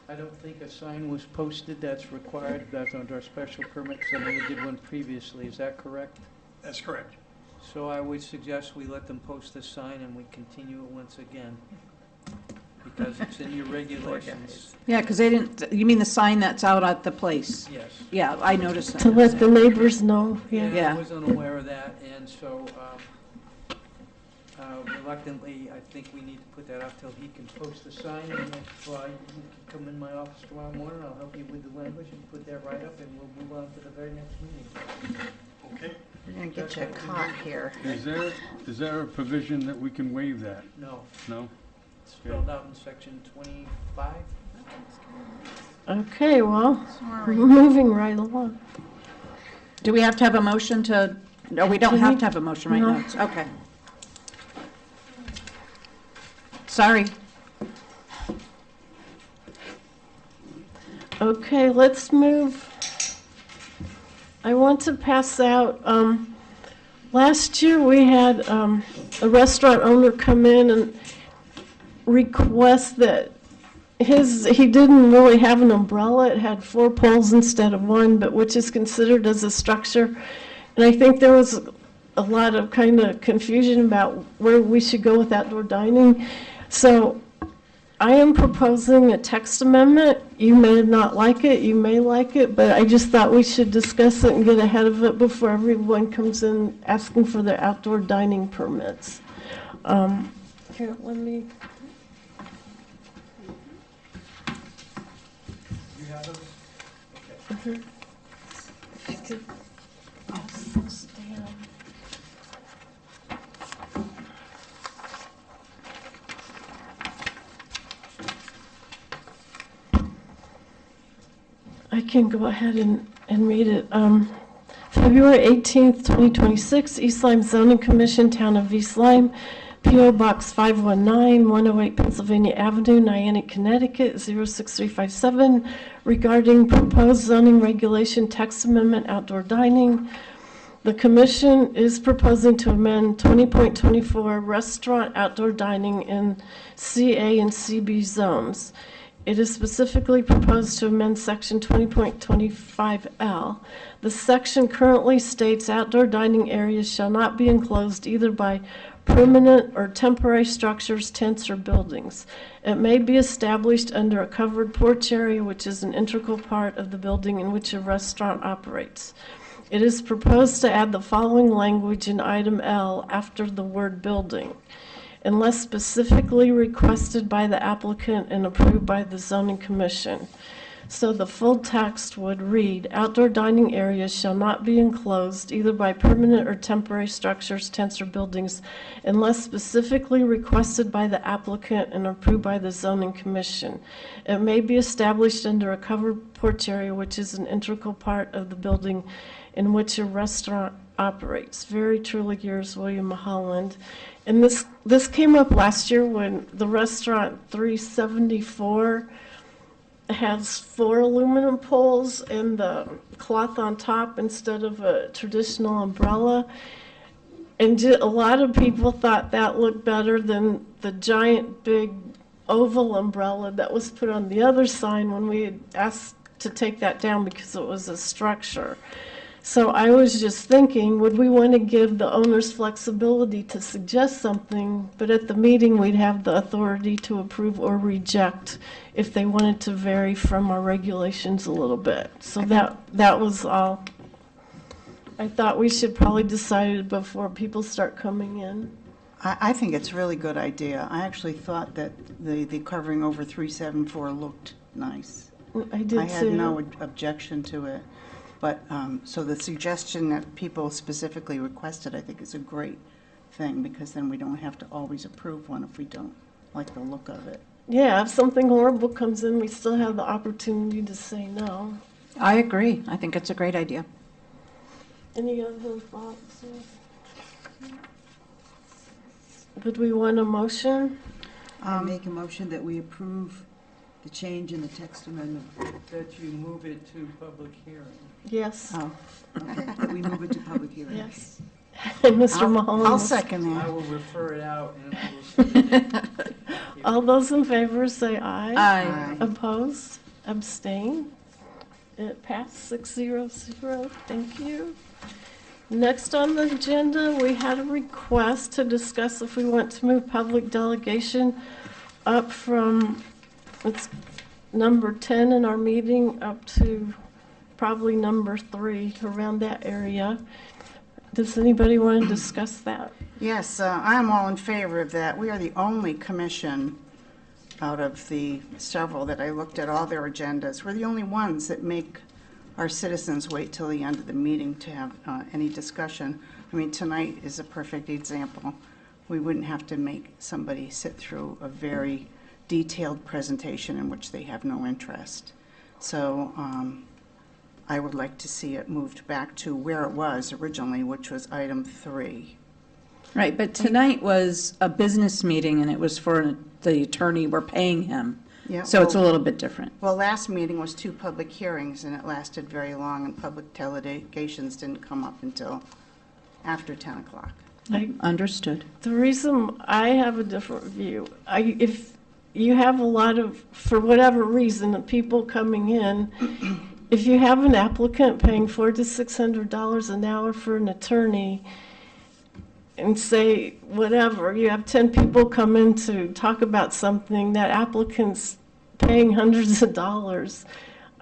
Speaker 9: I don't think a sign was posted that's required. That's under our special permits, and we did one previously. Is that correct?
Speaker 8: That's correct.
Speaker 9: So I would suggest we let them post the sign and we continue it once again, because it's in your regulations.
Speaker 2: Yeah, because they didn't, you mean the sign that's out at the place?
Speaker 9: Yes.
Speaker 2: Yeah, I noticed
Speaker 1: To
Speaker 2: that.
Speaker 1: let the neighbors know,
Speaker 9: Yeah,
Speaker 1: yeah.
Speaker 9: I was unaware of that, and so reluctantly, I think we need to put that out till he can post the sign, and if you can come in my office tomorrow morning, I'll help you with the language and put that right up, and we'll move on to the very next meeting.
Speaker 8: Okay.
Speaker 7: We're going to get you a cot here.
Speaker 8: Is there a provision that we can waive that?
Speaker 9: No,
Speaker 8: No?
Speaker 9: it's spelled out in section 25.
Speaker 1: Okay, well,
Speaker 7: Sorry.
Speaker 1: moving right along.
Speaker 2: Do we have to have a motion to, no, we don't
Speaker 1: Do
Speaker 2: have
Speaker 1: we?
Speaker 2: to have a motion right
Speaker 1: No.
Speaker 2: now. Okay. Sorry.
Speaker 1: Okay, let's move. I want to pass out, last year we had a restaurant owner come in and request that he didn't really have an umbrella. It had 4 poles instead of 1, but which is considered as a structure. And I think there was a lot of kind of confusion about where we should go with outdoor dining. So I am proposing a text amendment. You may not like it, you may like it, but I just thought we should discuss it and get ahead of it before everyone comes in asking for their outdoor dining permits. Here, let me.
Speaker 10: You have those?
Speaker 1: Mhm. I could pass those down. I can go ahead and read it. February 18th, 2026, East Lyme Zoning Commission, Town of East Lyme, P.O. Box 519, 108 Pennsylvania Avenue, Niantic, Connecticut, 06357, regarding proposed zoning regulation text amendment outdoor dining. The commission is proposing to amend 20.24 restaurant outdoor dining in CA and CB zones. It is specifically proposed to amend section 20.25L. The section currently states outdoor dining areas shall not be enclosed either by permanent or temporary structures, tents, or buildings. It may be established under a covered porch area, which is an integral part of the building in which a restaurant operates. It is proposed to add the following language in item L after the word building, unless specifically requested by the applicant and approved by the zoning commission. So the full text would read, outdoor dining areas shall not be enclosed either by permanent or temporary structures, tents, or buildings unless specifically requested by the applicant and approved by the zoning commission. It may be established under a covered porch area, which is an integral part of the building in which a restaurant operates. Very truly yours, William Holland. And this came up last year when the restaurant 374 has 4 aluminum poles and the cloth on top instead of a traditional umbrella. And a lot of people thought that looked better than the giant big oval umbrella that was put on the other sign when we had asked to take that down because it was a structure. So I was just thinking, would we want to give the owners flexibility to suggest something, but at the meeting, we'd have the authority to approve or reject if they wanted to vary from our regulations a little bit. So that was all. I thought we should probably decide it before people start coming in.
Speaker 7: I think it's a really good idea. I actually thought that the covering over 374 looked nice.
Speaker 1: I did too.
Speaker 7: I had no objection to it. But, so the suggestion that people specifically requested, I think is a great thing, because then we don't have to always approve one if we don't like the look of it.
Speaker 1: Yeah, if something horrible comes in, we still have the opportunity to say no.
Speaker 2: I agree. I think it's a great idea.
Speaker 1: Any other thoughts? Would we want a motion?
Speaker 6: I make a motion that we approve the change in the text amendment.
Speaker 9: That you move it to public hearing.
Speaker 1: Yes.
Speaker 6: Oh, okay, that we move it to public hearing.
Speaker 1: Yes. And Mr. Mahoney.
Speaker 7: I'll second
Speaker 9: I
Speaker 7: that.
Speaker 9: will refer it out and I will send it.
Speaker 1: All those in favor say aye.
Speaker 2: Aye.
Speaker 1: Opposed? Abstain? It passed 600. Thank you. Next on the agenda, we had a request to discuss if we want to move public delegation up from, it's number 10 in our meeting, up to probably number 3, around that area. Does anybody want to discuss that?
Speaker 7: Yes, I'm all in favor of that. We are the only commission out of the several that I looked at all their agendas. We're the only ones that make our citizens wait till the end of the meeting to have any discussion. I mean, tonight is a perfect example. We wouldn't have to make somebody sit through a very detailed presentation in which they have no interest. So I would like to see it moved back to where it was originally, which was item 3.
Speaker 2: Right, but tonight was a business meeting, and it was for the attorney, we're paying him.
Speaker 7: Yeah,
Speaker 2: So it's a
Speaker 7: well-
Speaker 2: little bit different.
Speaker 7: Well, last meeting was 2 public hearings, and it lasted very long, and public delegations didn't come up until after 10 o'clock.
Speaker 2: Understood.
Speaker 1: The reason I have a different view, if you have a lot of, for whatever reason, of people coming in, if you have an applicant paying $400 to $600 an hour for an attorney, and say whatever. You have 10 people come in to talk about something, that applicant's paying hundreds of dollars.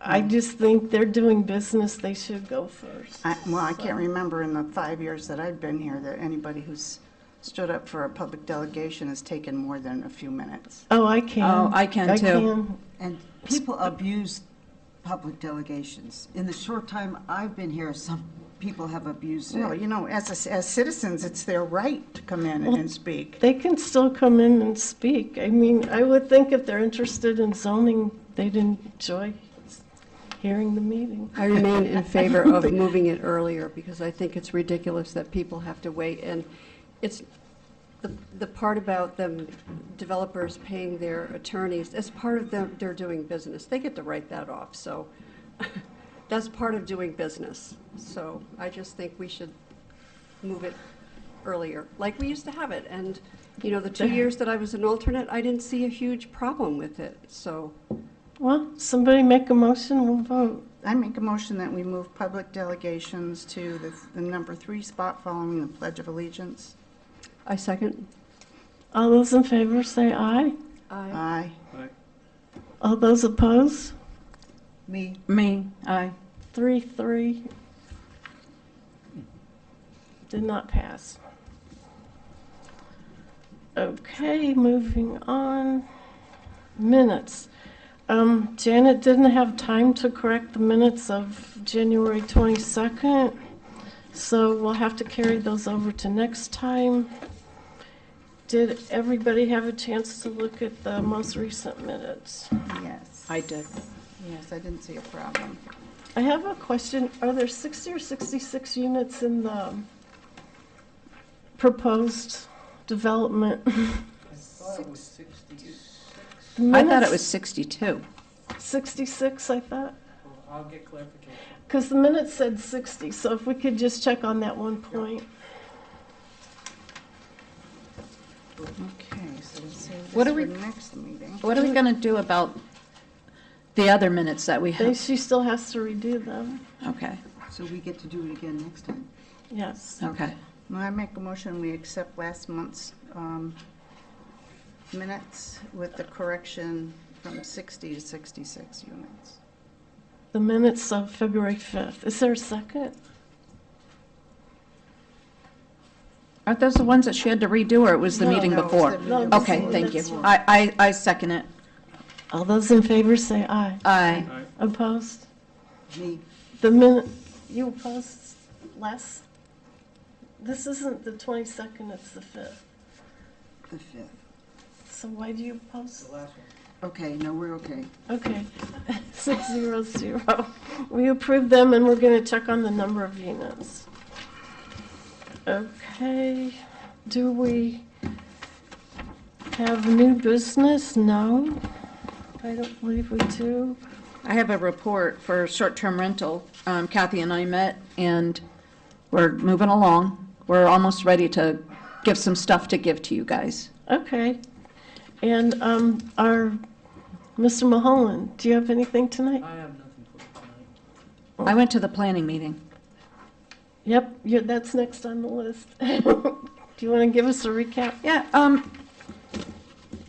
Speaker 1: I just think they're doing business, they should go first.
Speaker 7: I can't remember in the 5 years that I've been here that anybody who's stood up for a public delegation has taken more than a few minutes.
Speaker 1: Oh, I can.
Speaker 2: Oh, I can too.
Speaker 6: And people abuse public delegations. In the short time I've been here, some people have abused
Speaker 7: Well,
Speaker 6: it.
Speaker 7: you know, as citizens, it's their right to come in and speak.
Speaker 1: They can still come in and speak. I mean, I would think if they're interested in zoning, they'd enjoy hearing the meeting.
Speaker 5: I remain in favor of moving it earlier because I think it's ridiculous that people have to wait. And it's the part about them, developers paying their attorneys, as part of their doing business. They get to write that off, so that's part of doing business. So I just think we should move it earlier, like we used to have it. And, you know, the 2 years that I was an alternate, I didn't see a huge problem with it, so.
Speaker 1: Well, somebody make a motion, we'll vote.
Speaker 7: I make a motion that we move public delegations to the number 3 spot following the Pledge of Allegiance.
Speaker 5: I second.
Speaker 1: All those in favor say aye.
Speaker 5: Aye.
Speaker 7: Aye.
Speaker 1: All those opposed?
Speaker 6: Me,
Speaker 2: Aye.
Speaker 1: 3-3. Did not pass. Okay, moving on. Minutes. Janet didn't have time to correct the minutes of January 22nd, so we'll have to carry those over to next time. Did everybody have a chance to look at the most recent minutes?
Speaker 7: Yes.
Speaker 2: I did.
Speaker 7: Yes, I didn't see a problem.
Speaker 1: I have a question. Are there 60 or 66 units in the proposed development?
Speaker 4: I thought it was 66.
Speaker 2: I thought it was 62.
Speaker 1: 66, I thought.
Speaker 4: I'll get clarification.
Speaker 1: Because the minutes said 60, so if we could just check on that one point.
Speaker 7: Okay, so let's save this
Speaker 2: What are
Speaker 7: for
Speaker 2: we-
Speaker 7: next meeting.
Speaker 2: What are we going to do about the other minutes that we have?
Speaker 1: She still has to redo them.
Speaker 2: Okay,
Speaker 6: so we get to do it again next time.
Speaker 1: Yes.
Speaker 2: okay.
Speaker 7: Well, I make a motion, we accept last month's minutes with the correction from 60 to 66 units.
Speaker 1: The minutes of February 5th. Is there a second?
Speaker 2: Aren't those the ones that she had to redo, or it was the
Speaker 1: No,
Speaker 2: meeting
Speaker 7: no, it's
Speaker 2: before?
Speaker 7: the
Speaker 1: No,
Speaker 7: meeting
Speaker 1: this
Speaker 2: Okay,
Speaker 1: is-
Speaker 2: thank you.
Speaker 1: that's-
Speaker 2: I second it.
Speaker 1: All those in favor say aye.
Speaker 2: Aye.
Speaker 1: Opposed?
Speaker 6: Me,
Speaker 1: The minute, you opposed last? This isn't the 22nd, it's the 5th.
Speaker 6: the 5th.
Speaker 1: So why do you oppose?
Speaker 4: The last one.
Speaker 6: Okay, no, we're okay.
Speaker 1: Okay, 600. We approve them, and we're going to check on the number of units. Okay, do we have new business? No, I don't believe we do.
Speaker 2: I have a report for short-term rental. Kathy and I met, and we're moving along. We're almost ready to give some stuff to give to you guys.
Speaker 1: Okay, and our, Mr. Mulholland, do you have anything tonight?
Speaker 4: I have nothing for you tonight.
Speaker 2: I went to the planning meeting.
Speaker 1: Yep, that's next on the list. Do you want to give us a recap?
Speaker 2: Yeah,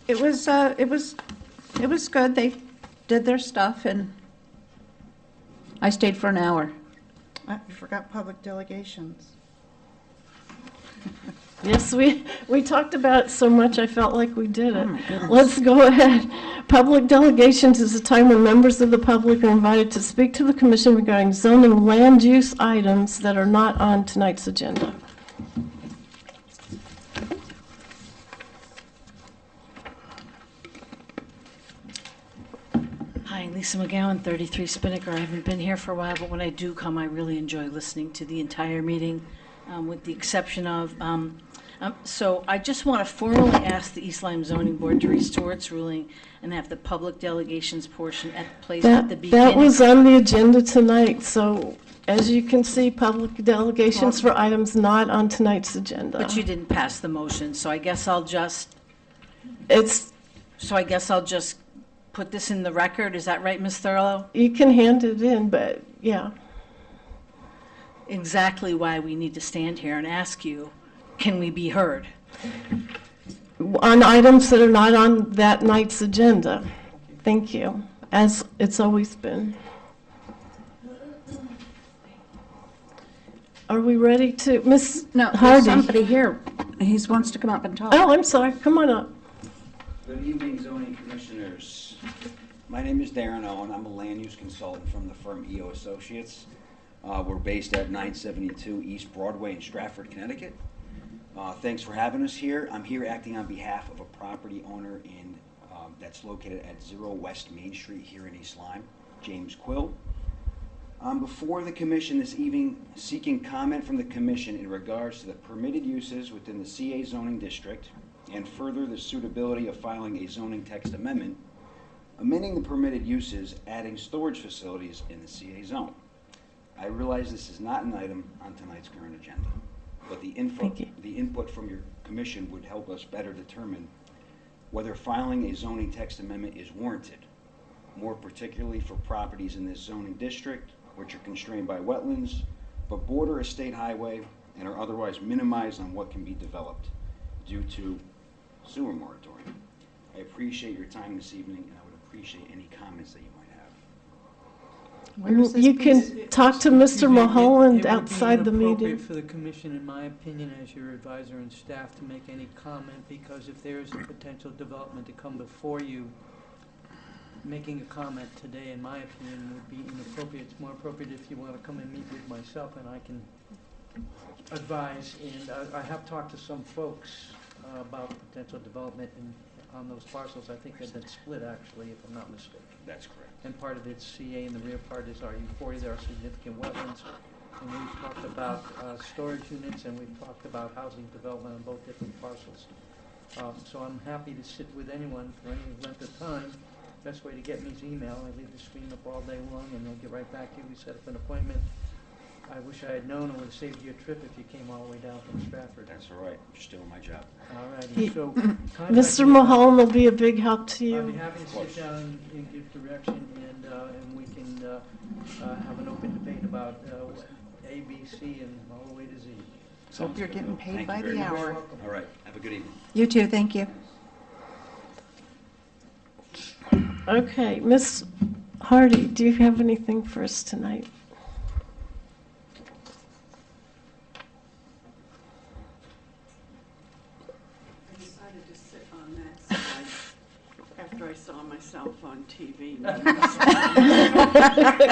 Speaker 2: it was good. They did their stuff, and I stayed for an hour.
Speaker 7: You forgot public delegations.
Speaker 1: Yes, we talked about it so much, I felt like we did it.
Speaker 2: Oh, my goodness.
Speaker 1: Let's go ahead. Public delegations is a time when members of the public are invited to speak to the commission regarding zoning land use items that are not on tonight's agenda.
Speaker 11: Hi, Lisa McGowan, 33 Spinnaker. I haven't been here for a while, but when I do come, I really enjoy listening to the entire meeting, with the exception of, so I just want to formally ask the East Lyme Zoning Board to restore its ruling and have the public delegations portion placed at the beginning.
Speaker 1: That was on the agenda tonight, so as you can see, public delegations for items not on tonight's agenda.
Speaker 11: But you didn't pass the motion, so I guess I'll just
Speaker 1: It's,
Speaker 11: put this in the record. Is that right, Ms. Thurlow?
Speaker 1: you can hand it in, but yeah.
Speaker 11: Exactly why we need to stand here and ask you, can we be heard?
Speaker 1: On items that are not on that night's agenda. Thank you, as it's always been. Are we ready to, Ms.
Speaker 2: No, there's
Speaker 1: Hardy?
Speaker 2: somebody here. He wants to come up and talk.
Speaker 1: Oh, I'm sorry, come on up.
Speaker 12: Good evening, zoning commissioners. My name is Darren Owen. I'm a land use consultant from the firm EO Associates. We're based at 972 East Broadway in Stratford, Connecticut. Thanks for having us here. I'm here acting on behalf of a property owner that's located at 0 West Main Street here in East Lyme, James Quill. Before the commission this evening, seeking comment from the commission in regards to the permitted uses within the CA zoning district and further the suitability of filing a zoning text amendment, amending the permitted uses, adding storage facilities in the CA zone. I realize this is not an item on tonight's current agenda, but the input from your commission would help us better determine whether filing a zoning text amendment is warranted, more particularly for properties in this zoning district, which are constrained by wetlands, but border a state highway and are otherwise minimized on what can be developed due to sewer moratorium. I appreciate your time this evening, and I would appreciate any comments that you might have.
Speaker 2: Where is this
Speaker 1: You
Speaker 2: piece?
Speaker 1: can talk to
Speaker 9: Excuse
Speaker 1: Mr.
Speaker 9: me,
Speaker 1: Mulholland
Speaker 9: it
Speaker 1: outside the
Speaker 9: would be
Speaker 1: meeting.
Speaker 9: inappropriate for the commission, in my opinion, as your advisor and staff, to make any comment, because if there is a potential development to come before you, making a comment today, in my opinion, would be inappropriate. It's more appropriate if you want to come and meet with myself, and I can advise. And I have talked to some folks about potential development on those parcels. I think they've been split, actually, if I'm not mistaken.
Speaker 12: That's correct.
Speaker 9: And part of it's CA, and the rear part is RU40. There are significant wetlands. And we've talked about storage units, and we've talked about housing development on both different parcels. So I'm happy to sit with anyone for any length of time. Best way to get me is email. I leave the screen up all day long, and they'll get right back to you. We set up an appointment. I wish I had known. It would have saved you a trip if you came all the way down from Stratford.
Speaker 12: That's all right. You're still in my job.
Speaker 9: All
Speaker 1: He-
Speaker 9: righty. So
Speaker 1: Mr. Mulholland will be a big help to
Speaker 9: I'll be
Speaker 1: you.
Speaker 9: happy to sit down and give direction, and we can have an open debate about A, B, C, and all the way to Z.
Speaker 7: Hope you're getting paid
Speaker 12: Thank
Speaker 7: by
Speaker 12: you very
Speaker 7: the
Speaker 12: much.
Speaker 7: hour.
Speaker 12: All right. Have a good evening.
Speaker 2: You too, thank you.
Speaker 1: Okay, Ms. Hardy, do you have anything for us tonight?
Speaker 13: I decided to sit on that side after I saw myself on TV.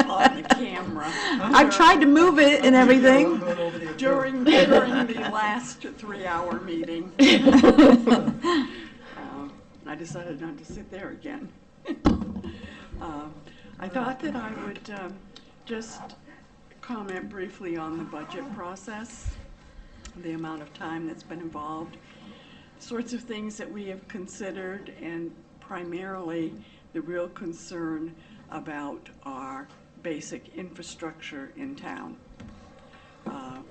Speaker 13: On the camera.
Speaker 2: I've tried to move it and everything.
Speaker 13: During the last 3-hour meeting. I decided not to sit there again. I thought that I would just comment briefly on the budget process, the amount of time that's been involved, sorts of things that we have considered, and primarily the real concern about our basic infrastructure in town.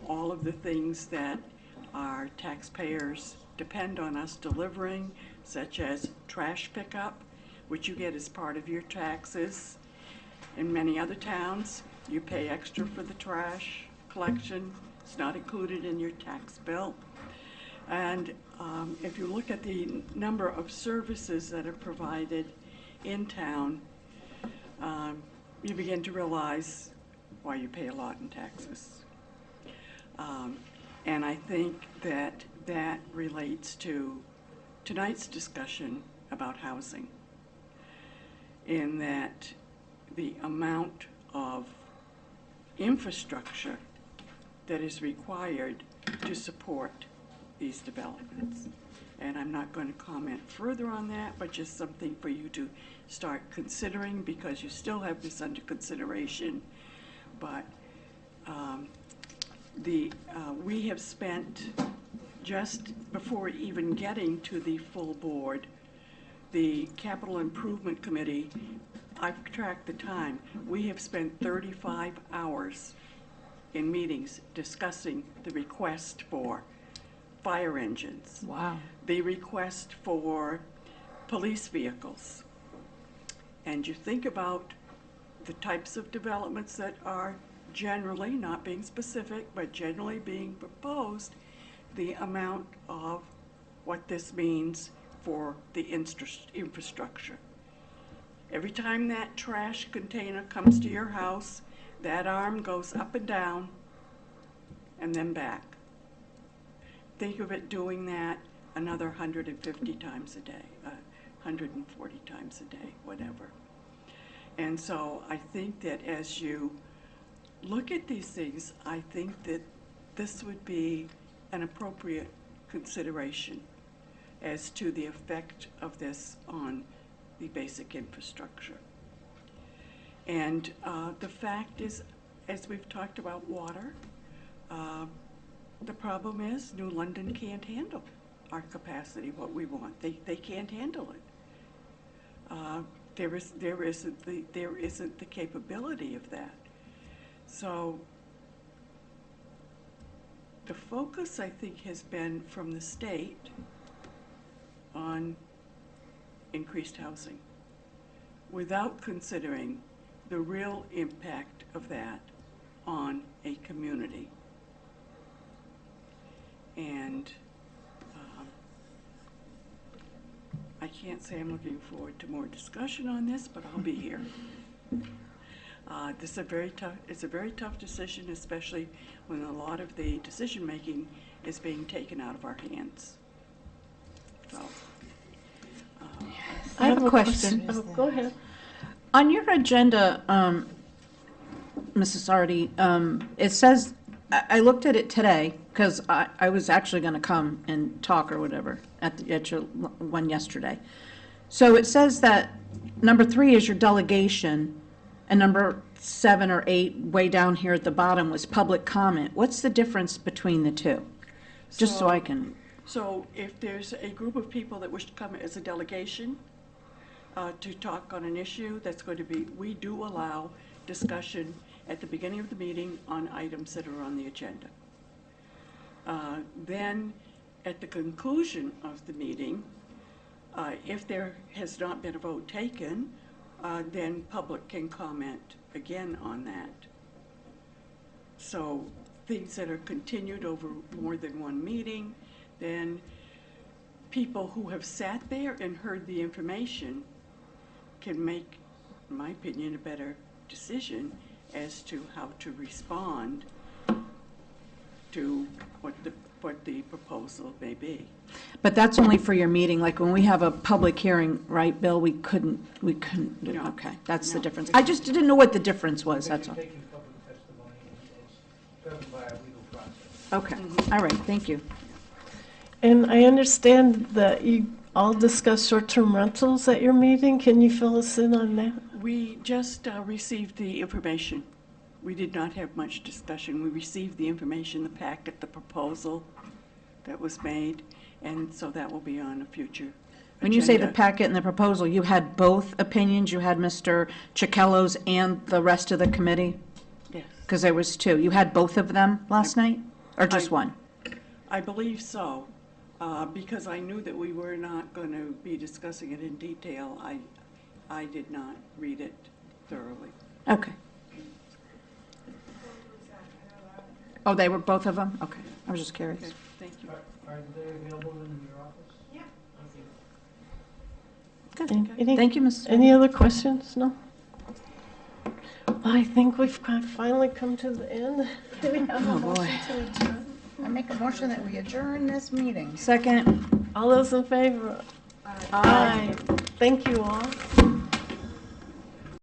Speaker 13: All of the things that our taxpayers depend on us delivering, such as trash pickup, which you get as part of your taxes. In many other towns, you pay extra for the trash collection. It's not included in your tax bill. And if you look at the number of services that are provided in town, you begin to realize why you pay a lot in taxes. And I think that that relates to tonight's discussion about housing, in that the amount of infrastructure that is required to support these developments. And I'm not going to comment further on that, but just something for you to start considering, because you still have this under consideration. But we have spent, just before even getting to the full board, the Capital Improvement Committee, I've tracked the time, we have spent 35 hours in meetings discussing the request for fire engines.
Speaker 2: Wow.
Speaker 13: The request for police vehicles. And you think about the types of developments that are generally, not being specific, but generally being proposed, the amount of what this means for the infrastructure. Every time that trash container comes to your house, that arm goes up and down and then back. Think of it doing that another 150 times a day, 140 times a day, whatever. And so I think that as you look at these things, I think that this would be an appropriate consideration as to the effect of this on the basic infrastructure. And the fact is, as we've talked about water, the problem is New London can't handle our capacity, what we want. They can't handle it. There isn't the capability of that. So the focus, I think, has been from the state on increased housing without considering the real impact of that on a community. And I can't say I'm looking forward to more discussion on this, but I'll be here. This is it's a very tough decision, especially when a lot of the decision-making is being taken out of our hands. So,
Speaker 2: I have a question.
Speaker 1: Oh, go ahead.
Speaker 2: On your agenda, Mrs. Sardi, it says, I looked at it today, because I was actually going to come and talk or whatever at your one yesterday. So it says that number 3 is your delegation, and number 7 or 8, way down here at the bottom, was public comment. What's the difference between the two? Just so I can...
Speaker 13: So if there's a group of people that wish to come as a delegation to talk on an issue, that's going to be, we do allow discussion at the beginning of the meeting on items that are on the agenda. Then, at the conclusion of the meeting, if there has not been a vote taken, then public can comment again on that. So things that are continued over more than one meeting, then people who have sat there and heard the information can make, in my opinion, a better decision as to how to respond to what the proposal may be.
Speaker 2: But that's only for your meeting, like when we have a public hearing, right, Bill, we couldn't,
Speaker 13: No.
Speaker 2: okay, that's the
Speaker 13: No.
Speaker 2: difference. I just didn't know what the difference was, that's all.
Speaker 4: Taking public testimony is governed by a legal process.
Speaker 2: Okay, all right, thank you.
Speaker 1: And I understand that you all discussed short-term rentals at your meeting. Can you fill us in on that?
Speaker 13: We just received the information. We did not have much discussion. We received the information, the packet, the proposal that was made, and so that will be on a future
Speaker 2: When you say the
Speaker 13: agenda.
Speaker 2: packet and the proposal, you had both opinions? You had Mr. Chikello's and the rest of the committee?
Speaker 13: Yes,
Speaker 2: Because there was 2. You had both of them last night, or just one?
Speaker 13: I believe so, because I knew that we were not going to be discussing it in detail. I did not read it thoroughly.
Speaker 2: Okay. Oh, they were both of them? Okay, I was just curious.
Speaker 13: Okay, thank you.
Speaker 4: Are they available in your office? Yeah.
Speaker 2: Thank you, Mrs.
Speaker 1: Any other questions? No? I think we've finally come to the end. Do we have a
Speaker 2: Oh, boy.
Speaker 1: motion to adjourn?
Speaker 14: I make a motion that we adjourn this meeting.
Speaker 2: Second.
Speaker 1: All those in favor? Aye. Thank you all.